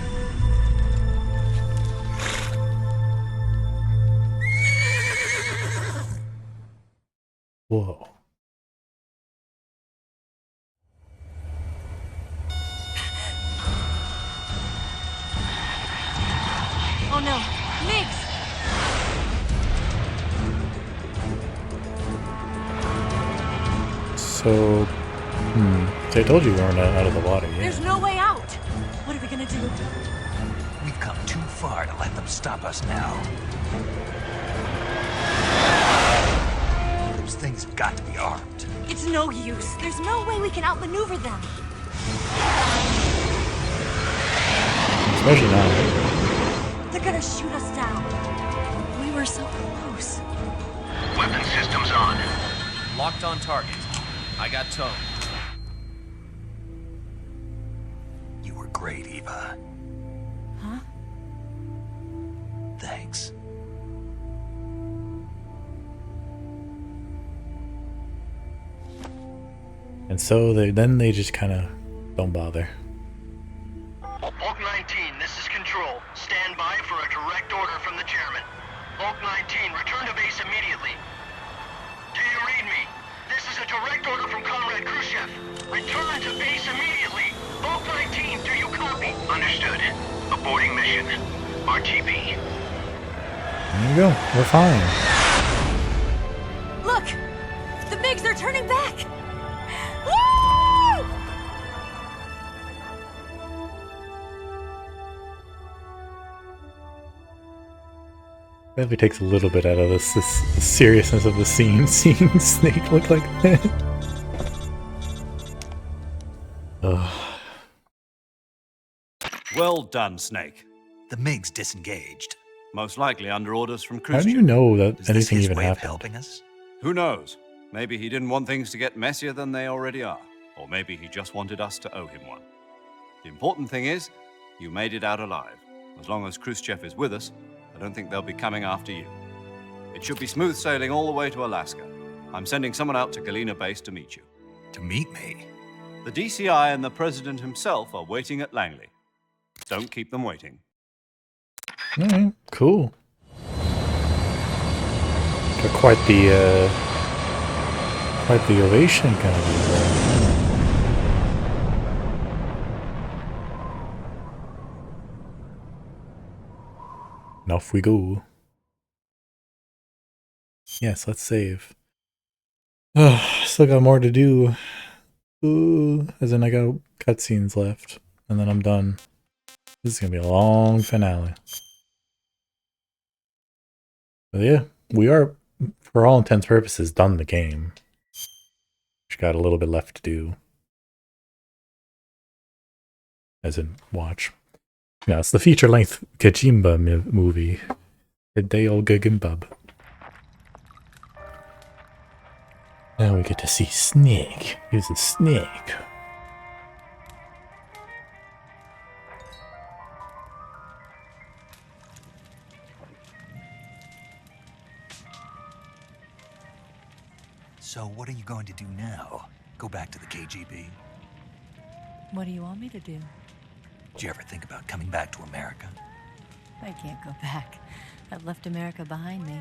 S1: Whoa.
S3: Oh no, Migs!
S1: So, so I told you we weren't out of the water yet.
S3: There's no way out! What are we gonna do?
S2: We've come too far to let them stop us now. Those things have got to be armed.
S3: It's no use. There's no way we can outmaneuver them.
S1: Especially now.
S3: They're gonna shoot us down. We were so close.
S8: Weapon systems on.
S7: Locked on target. I got towed.
S2: You were great, Eva.
S3: Huh?
S2: Thanks.
S1: And so they just kind of don't bother.
S8: Hulk 19, this is Control. Stand by for a direct order from the chairman. Hulk 19, return to base immediately. Do you read me? This is a direct order from Comrade Khrushchev. Return to base immediately. Hulk 19, do you copy? Understood. Aborting mission. RTB.
S1: There you go. We're fine.
S3: Look! The MiGs are turning back! Woo!
S1: Definitely takes a little bit out of the seriousness of the scene, seeing Snake look like that. Ugh.
S5: Well done, Snake.
S2: The MiGs disengaged.
S5: Most likely under orders from
S1: How
S5: Khrushchev.
S1: do you know that
S2: Is this
S1: anything
S2: his
S1: even
S2: way of
S1: happened?
S2: helping us?
S5: Who knows? Maybe he didn't want things to get messier than they already are. Or maybe he just wanted us to owe him one. The important thing is, you made it out alive. As long as Khrushchev is with us, I don't think they'll be coming after you. It should be smooth sailing all the way to Alaska. I'm sending someone out to Galena Base to meet you.
S2: To meet me?
S5: The DCI and the President himself are waiting at Langley. Don't keep them waiting.
S1: Alright, cool. Got quite the ovation kind of deal there. And off we go. Yes, let's save. Still got more to do. Ooh, as in I got cutscenes left, and then I'm done. This is gonna be a long finale. But yeah, we are, for all intents and purposes, done the game. Just got a little bit left to do. As in, watch. Yeah, it's the feature-length Kajimba movie. Hideo Gagimbab. Now we get to see Snake. Here's a snake.
S2: So what are you going to do now? Go back to the KGB?
S3: What do you want me to do?
S2: Did you ever think about coming back to America?
S3: I can't go back. I've left America behind me.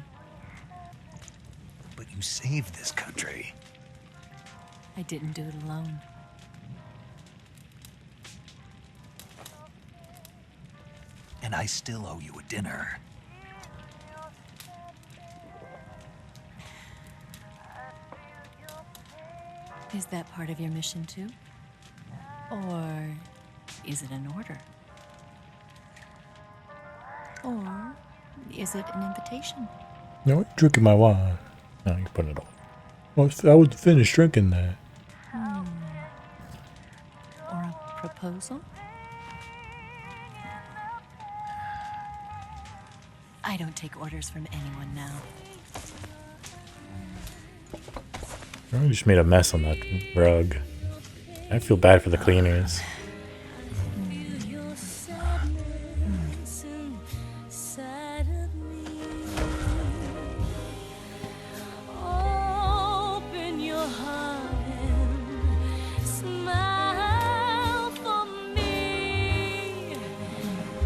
S2: But you saved this country.
S3: I didn't do it alone.
S2: And I still owe you a dinner.
S3: Is that part of your mission too? Or is it an order? Or is it an invitation?
S1: No, you're drinking my wine. No, you're putting it on. I was finished drinking that.
S3: Or a proposal? I don't take orders from anyone now.
S1: I just made a mess on that rug. I feel bad for the cleaners.
S3: Open your heart and smile for me.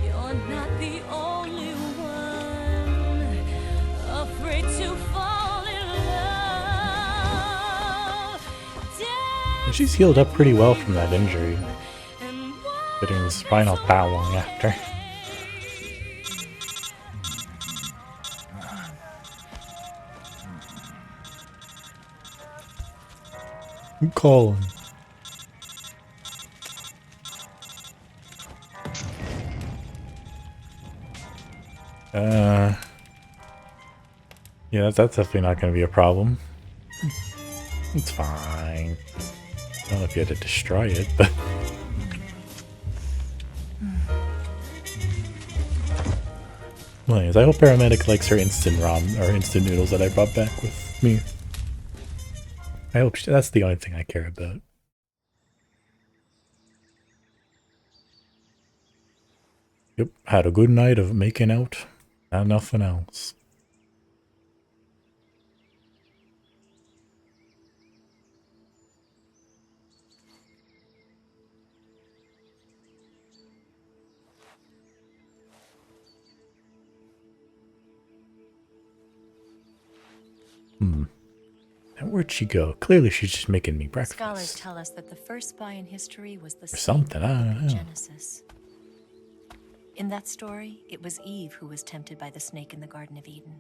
S3: You're not the only one afraid to fall in love.
S1: She's healed up pretty well from that injury. Getting the spine out that long after. I'm calling. Yeah, that's definitely not going to be a problem. It's fine. I don't know if you had to destroy it, but... Well, anyways, I hope Paramedic likes her instant ramen, or instant noodles that I brought back with me. I hope that's the only thing I care about. Yep, had a good night of making out, and nothing else. And where'd she go? Clearly she's just making me breakfast.
S3: Scholars tell us that the first spy in history was the
S1: Or something, I don't know.
S3: Genesis. In that story, it was Eve who was tempted by the snake in the Garden of Eden.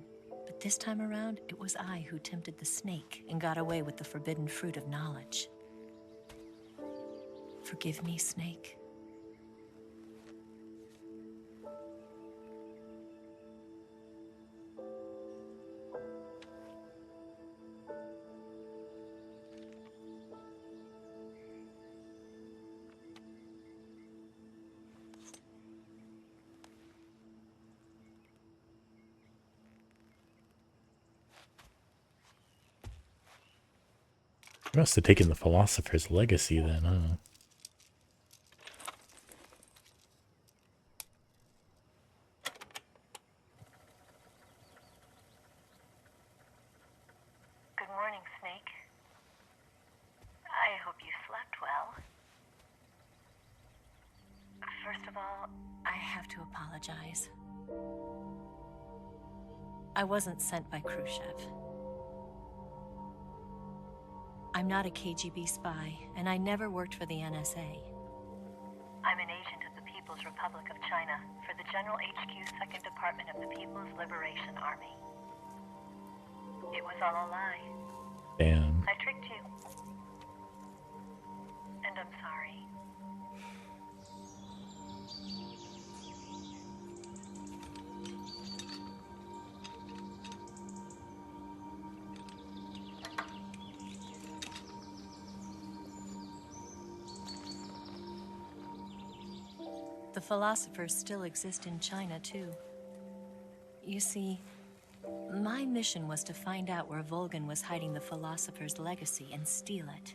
S3: But this time around, it was I who tempted the snake and got away with the forbidden fruit of knowledge. Forgive me, Snake.
S1: She must have taken the philosopher's legacy then, huh?
S3: Good morning, Snake. I hope you slept well. First of all, I have to apologize. I wasn't sent by Khrushchev. I'm not a KGB spy, and I never worked for the NSA. I'm an agent of the People's Republic of China for the General HQ 2nd Department of the People's Liberation Army. It was all a lie.
S1: Damn.
S3: I tricked you. And I'm sorry. The philosophers still exist in China, too. You see, my mission was to find out where Volgin was hiding the philosopher's legacy and steal it.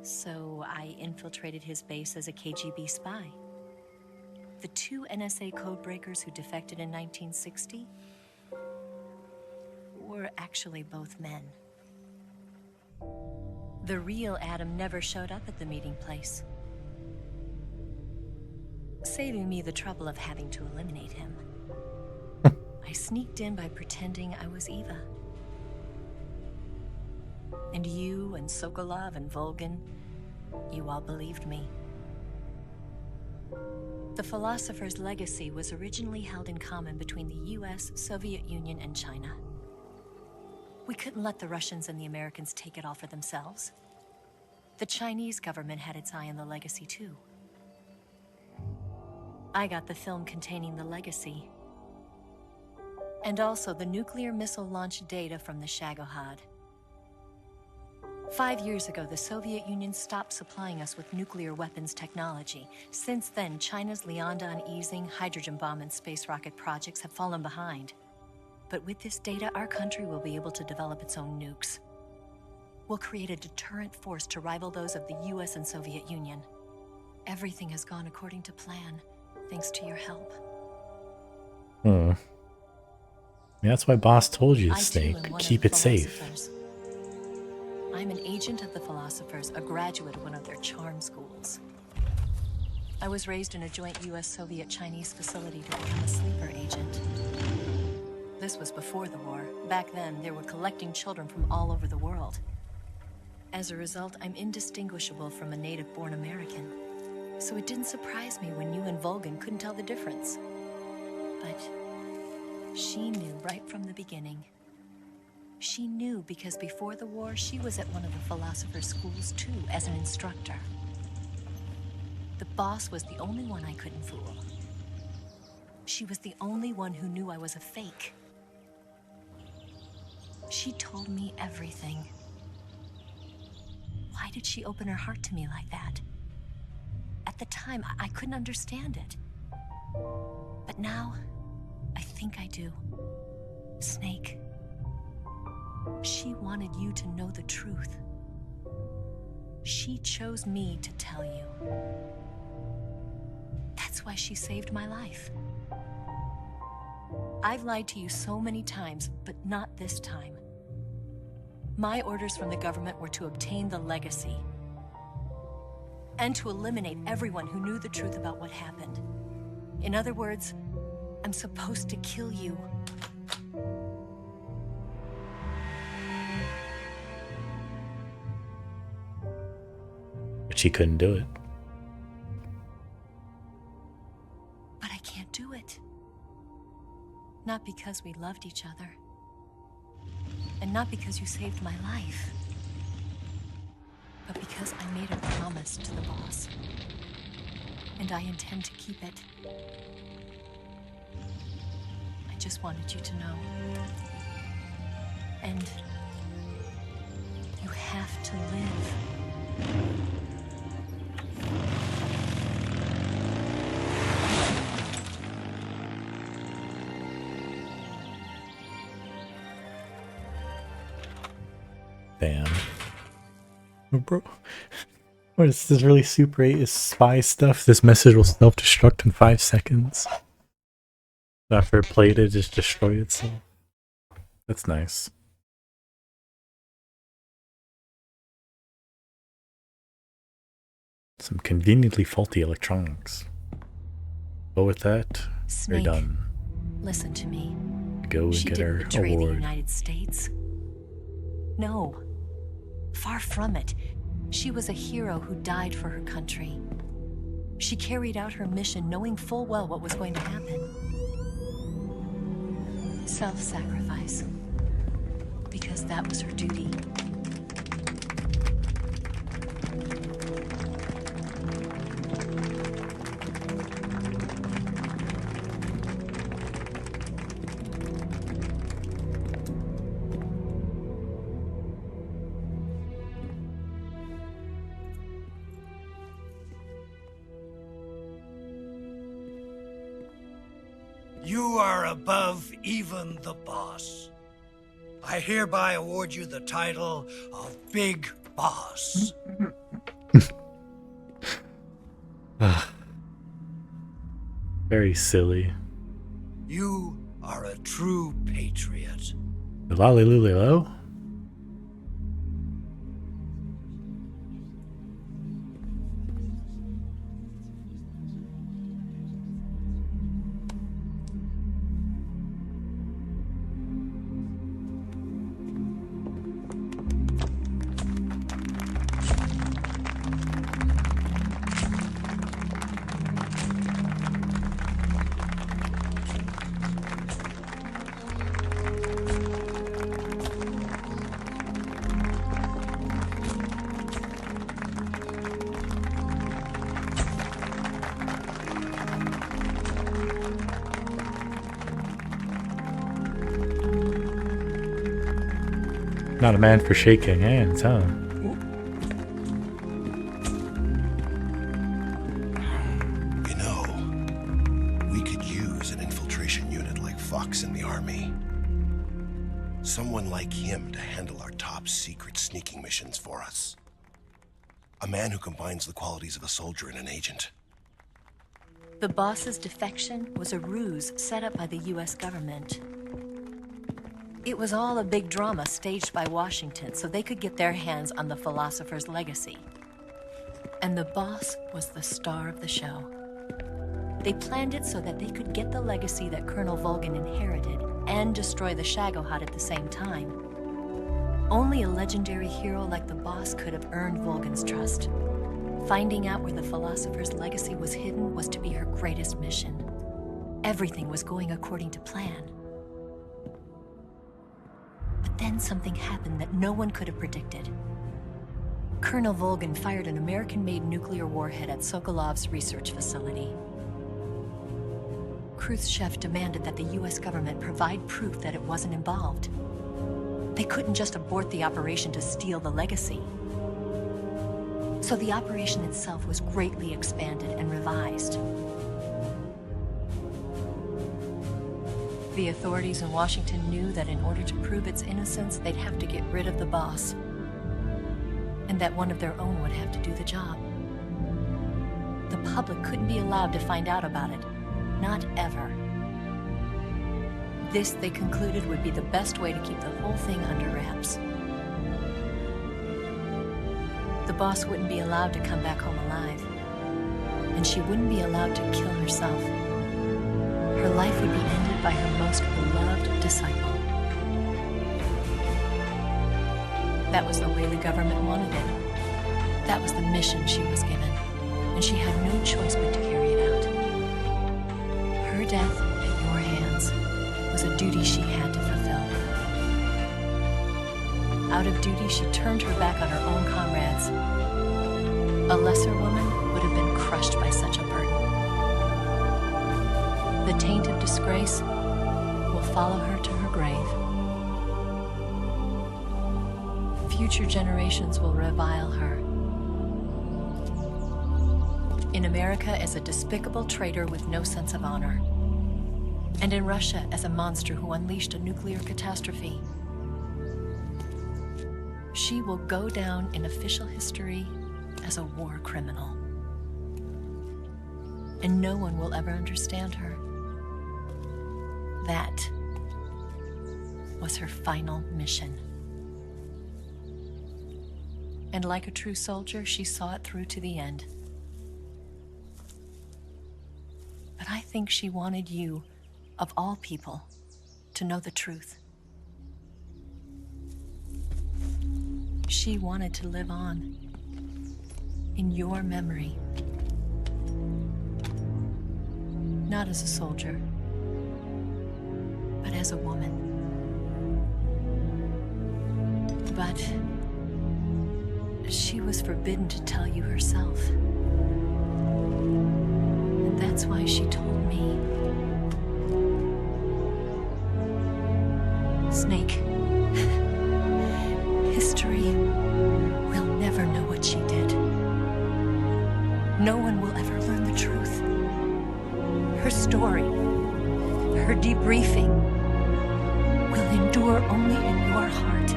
S3: So I infiltrated his base as a KGB spy. The two NSA codebreakers who defected in 1960 were actually both men. The real Adam never showed up at the meeting place, saving me the trouble of having to eliminate him. I sneaked in by pretending I was Eva. And you and Sokolov and Volgin, you all believed me. The philosopher's legacy was originally held in common between the US, Soviet Union, and China. We couldn't let the Russians and the Americans take it all for themselves. The Chinese government had its eye on the legacy, too. I got the film containing the legacy, And also the nuclear missile launch data from the Shagohod. 5 years ago, the Soviet Union stopped supplying us with nuclear weapons technology. Since then, China's Liaodong Easing, hydrogen bomb, and space rocket projects have fallen behind. But with this data, our country will be able to develop its own nukes. We'll create a deterrent force to rival those of the US and Soviet Union. Everything has gone according to plan, thanks to your help.
S1: Yeah, that's why Boss told you,
S3: I, too,
S1: Snake.
S3: am one of
S1: Keep
S3: the
S1: it safe.
S3: philosophers. I'm an agent of the Philosophers, a graduate of one of their charm schools. I was raised in a joint US-Soviet-Chinese facility to become a sleeper agent. This was before the war. Back then, they were collecting children from all over the world. As a result, I'm indistinguishable from a native-born American. So it didn't surprise me when you and Volgan couldn't tell the difference. But she knew right from the beginning. She knew because before the war, she was at one of the Philosopher's schools too, as an instructor. The boss was the only one I couldn't fool. She was the only one who knew I was a fake. She told me everything. Why did she open her heart to me like that? At the time, I couldn't understand it. But now, I think I do. Snake. She wanted you to know the truth. She chose me to tell you. That's why she saved my life. I've lied to you so many times, but not this time. My orders from the government were to obtain the legacy and to eliminate everyone who knew the truth about what happened. In other words, I'm supposed to kill you.
S1: But she couldn't do it.
S3: But I can't do it. Not because we loved each other. And not because you saved my life. But because I made a promise to the boss. And I intend to keep it. I just wanted you to know. And you have to live.
S1: Damn. Oh, bro. What is this really Super 8 is spy stuff? This message will self-destruct in 5 seconds. After it played it, just destroy itself. That's nice. Some conveniently faulty electronics. But with that,
S3: Snake,
S1: you're done.
S3: listen to me.
S1: Go and
S3: She
S1: get
S3: didn't
S1: her
S3: betray the
S1: award.
S3: United States. No. Far from it. She was a hero who died for her country. She carried out her mission knowing full well what was going to happen. Self-sacrifice. Because that was her duty.
S9: You are above even the boss. I hereby award you the title of Big Boss.
S1: Very silly.
S9: You are a true patriot.
S1: Lolly-lolly-lo? Not a man for shaking hands, huh?
S10: You know, we could use an infiltration unit like Fox in the army. Someone like him to handle our top secret sneaking missions for us. A man who combines the qualities of a soldier and an agent.
S3: The boss's defection was a ruse set up by the US government. It was all a big drama staged by Washington so they could get their hands on the philosopher's legacy. And the boss was the star of the show. They planned it so that they could get the legacy that Colonel Volgin inherited and destroy the Shagohod at the same time. Only a legendary hero like the boss could have earned Volgin's trust. Finding out where the philosopher's legacy was hidden was to be her greatest mission. Everything was going according to plan. But then something happened that no one could have predicted. Colonel Volgin fired an American-made nuclear warhead at Sokolov's research facility. Khrushchev demanded that the US government provide proof that it wasn't involved. They couldn't just abort the operation to steal the legacy. So the operation itself was greatly expanded and revised. The authorities in Washington knew that in order to prove its innocence, they'd have to get rid of the boss. And that one of their own would have to do the job. The public couldn't be allowed to find out about it. Not ever. This, they concluded, would be the best way to keep the whole thing under wraps. The boss wouldn't be allowed to come back home alive. And she wouldn't be allowed to kill herself. Her life would be ended by her most beloved disciple. That was the way the government wanted it. That was the mission she was given. And she had no choice but to carry it out. Her death at your hands was a duty she had to fulfill. Out of duty, she turned her back on her own comrades. A lesser woman would have been crushed by such a burden. The taint of disgrace will follow her to her grave. Future generations will revile her. In America as a despicable traitor with no sense of honor. And in Russia as a monster who unleashed a nuclear catastrophe. She will go down in official history as a war criminal. And no one will ever understand her. That was her final mission. And like a true soldier, she saw it through to the end. But I think she wanted you, of all people, to know the truth. She wanted to live on in your memory. Not as a soldier, but as a woman. But she was forbidden to tell you herself. And that's why she told me. Snake, history will never know what she did. No one will ever learn the truth. Her story, her debriefing, will endure only in your heart.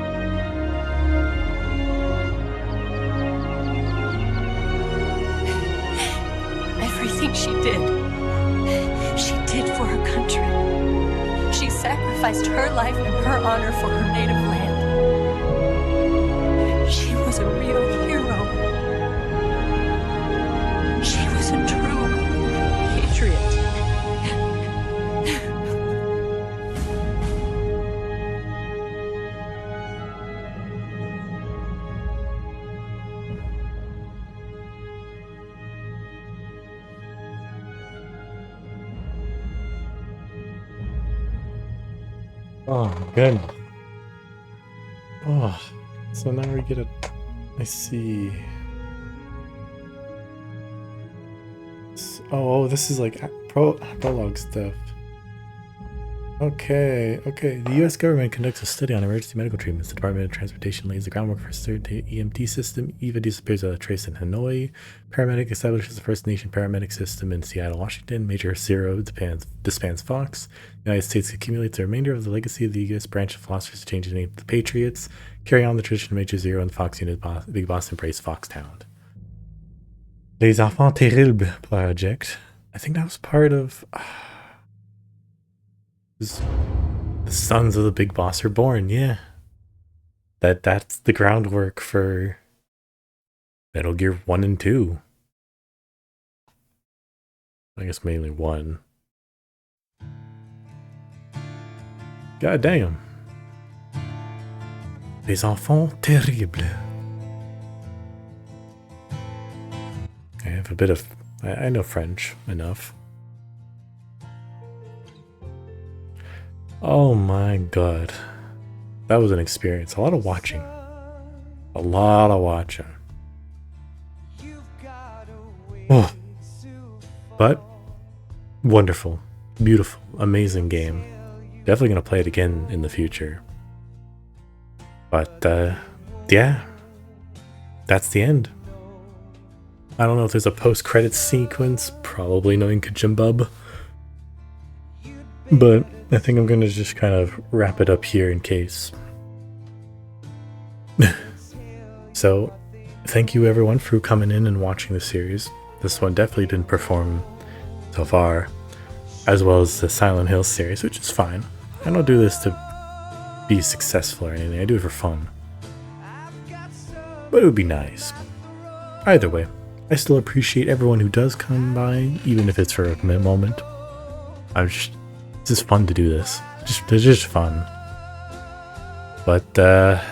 S3: Everything she did for her country. She sacrificed her life and her honor for her native land. She was a real hero. She was a true patriot.
S1: Oh, good. Oh, so now we get I see. Oh, this is like prologue stuff. Okay. The U.S. government conducts a study on emergency medical treatments. The Department of Transportation lays the groundwork for a third-day EMT system. EVA disappears without a trace in Hanoi. Paramedic establishes the first nation paramedic system in Seattle, Washington. Major Zero disbands Fox. The United States accumulates the remainder of the legacy of the U.S. branch of philosophers to change the name to the Patriots. Carry on the tradition of Major Zero and the Fox unit. Big Boss embrace Foxtown. Les Enfants Terribles project. I think that was part of... The sons of the Big Boss are born, yeah. That's the groundwork for Metal Gear 1 and 2. I guess mainly 1. God damn. Les Enfants Terribles. I have a bit of... I know French enough. Oh my god. That was an experience. A lot of watching. Oh. But wonderful, beautiful, amazing game. Definitely going to play it again in the future. But yeah. That's the end. I don't know if there's a post-credits sequence. Probably knowing Kajimbub. But I think I'm going to just kind of wrap it up here in case. So, thank you everyone for coming in and watching the series. This one definitely didn't perform so far, as well as the Silent Hill series, which is fine. I don't do this to be successful or anything, I do it for fun. But it would be nice. Either way, I still appreciate everyone who does come by, even if it's for a moment. It's just fun to do this. It's just fun. But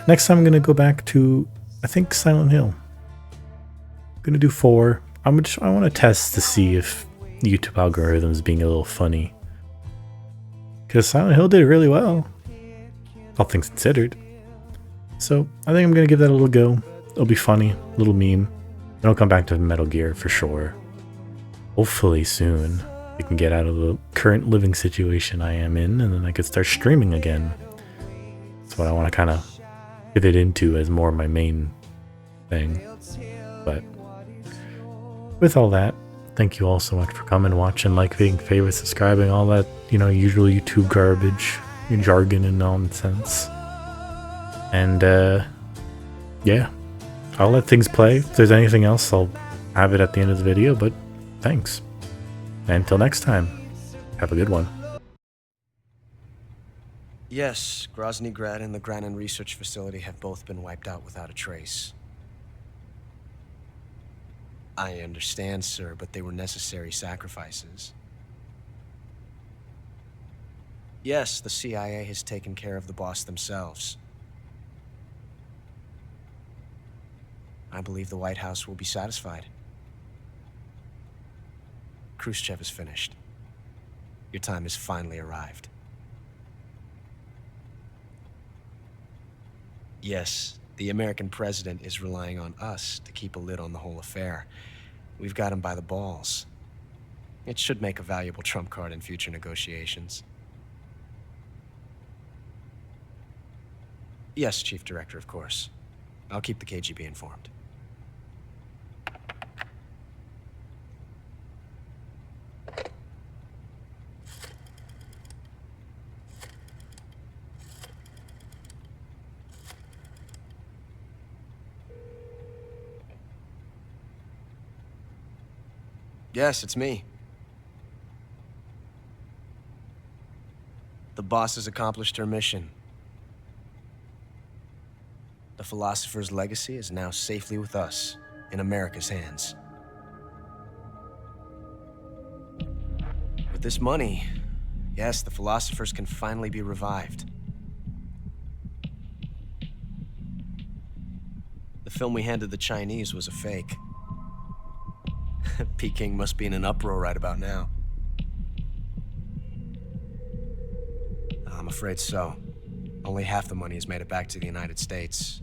S1: next time I'm going to go back to, I think, Silent Hill. I'm going to do 4. I want to test to see if YouTube algorithms being a little funny. Because Silent Hill did really well, all things considered. So I think I'm going to give that a little go. It'll be funny, a little meme. Then I'll come back to Metal Gear for sure. Hopefully soon. I can get out of the current living situation I am in, and then I could start streaming again. That's what I want to kind of pivot into as more of my main thing. But with all that, thank you all so much for coming, watching, liking, favorite, subscribing, all that, usual YouTube garbage, jargon and nonsense. And yeah, I'll let things play. If there's anything else, I'll have it at the end of the video, but thanks. And until next time, have a good one.
S7: Yes, Grozny Grad and the Granin Research Facility have both been wiped out without a trace. I understand, sir, but they were necessary sacrifices. Yes, the CIA has taken care of the boss themselves. I believe the White House will be satisfied. Khrushchev is finished. Your time has finally arrived. Yes, the American president is relying on us to keep a lid on the whole affair. We've got him by the balls. It should make a valuable trump card in future negotiations. Yes, Chief Director, of course. I'll keep the KGB informed. Yes, it's me. The boss has accomplished her mission. The philosopher's legacy is now safely with us, in America's hands. With this money, yes, the philosophers can finally be revived. The film we handed the Chinese was a fake. Peking must be in an uproar right about now. I'm afraid so. Only half the money has made it back to the United States.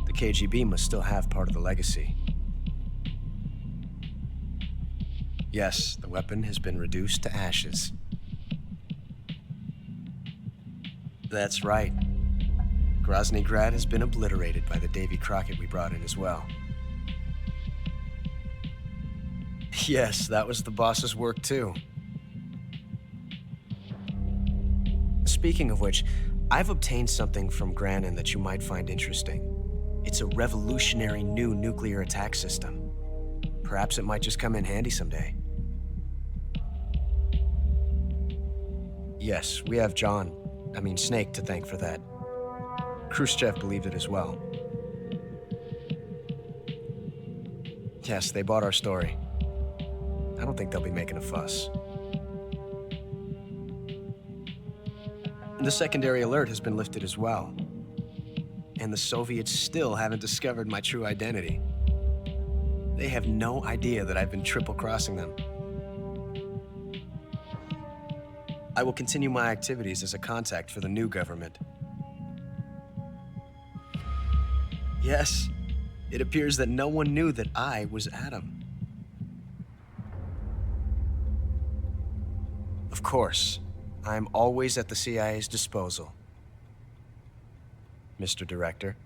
S7: The KGB must still have part of the legacy. Yes, the weapon has been reduced to ashes. That's right. Grozny Grad has been obliterated by the Davy Crockett we brought in as well. Yes, that was the boss's work too. Speaking of which, I've obtained something from Granin that you might find interesting. It's a revolutionary new nuclear attack system. Perhaps it might just come in handy someday. Yes, we have Snake to thank for that. Khrushchev believed it as well. Yes, they bought our story. I don't think they'll be making a fuss. The secondary alert has been lifted as well. And the Soviets still haven't discovered my true identity. They have no idea that I've been triple-crossing them. I will continue my activities as a contact for the new government. Yes, it appears that no one knew that I was Adam. Of course, I'm always at the CIA's disposal, Mr. Director.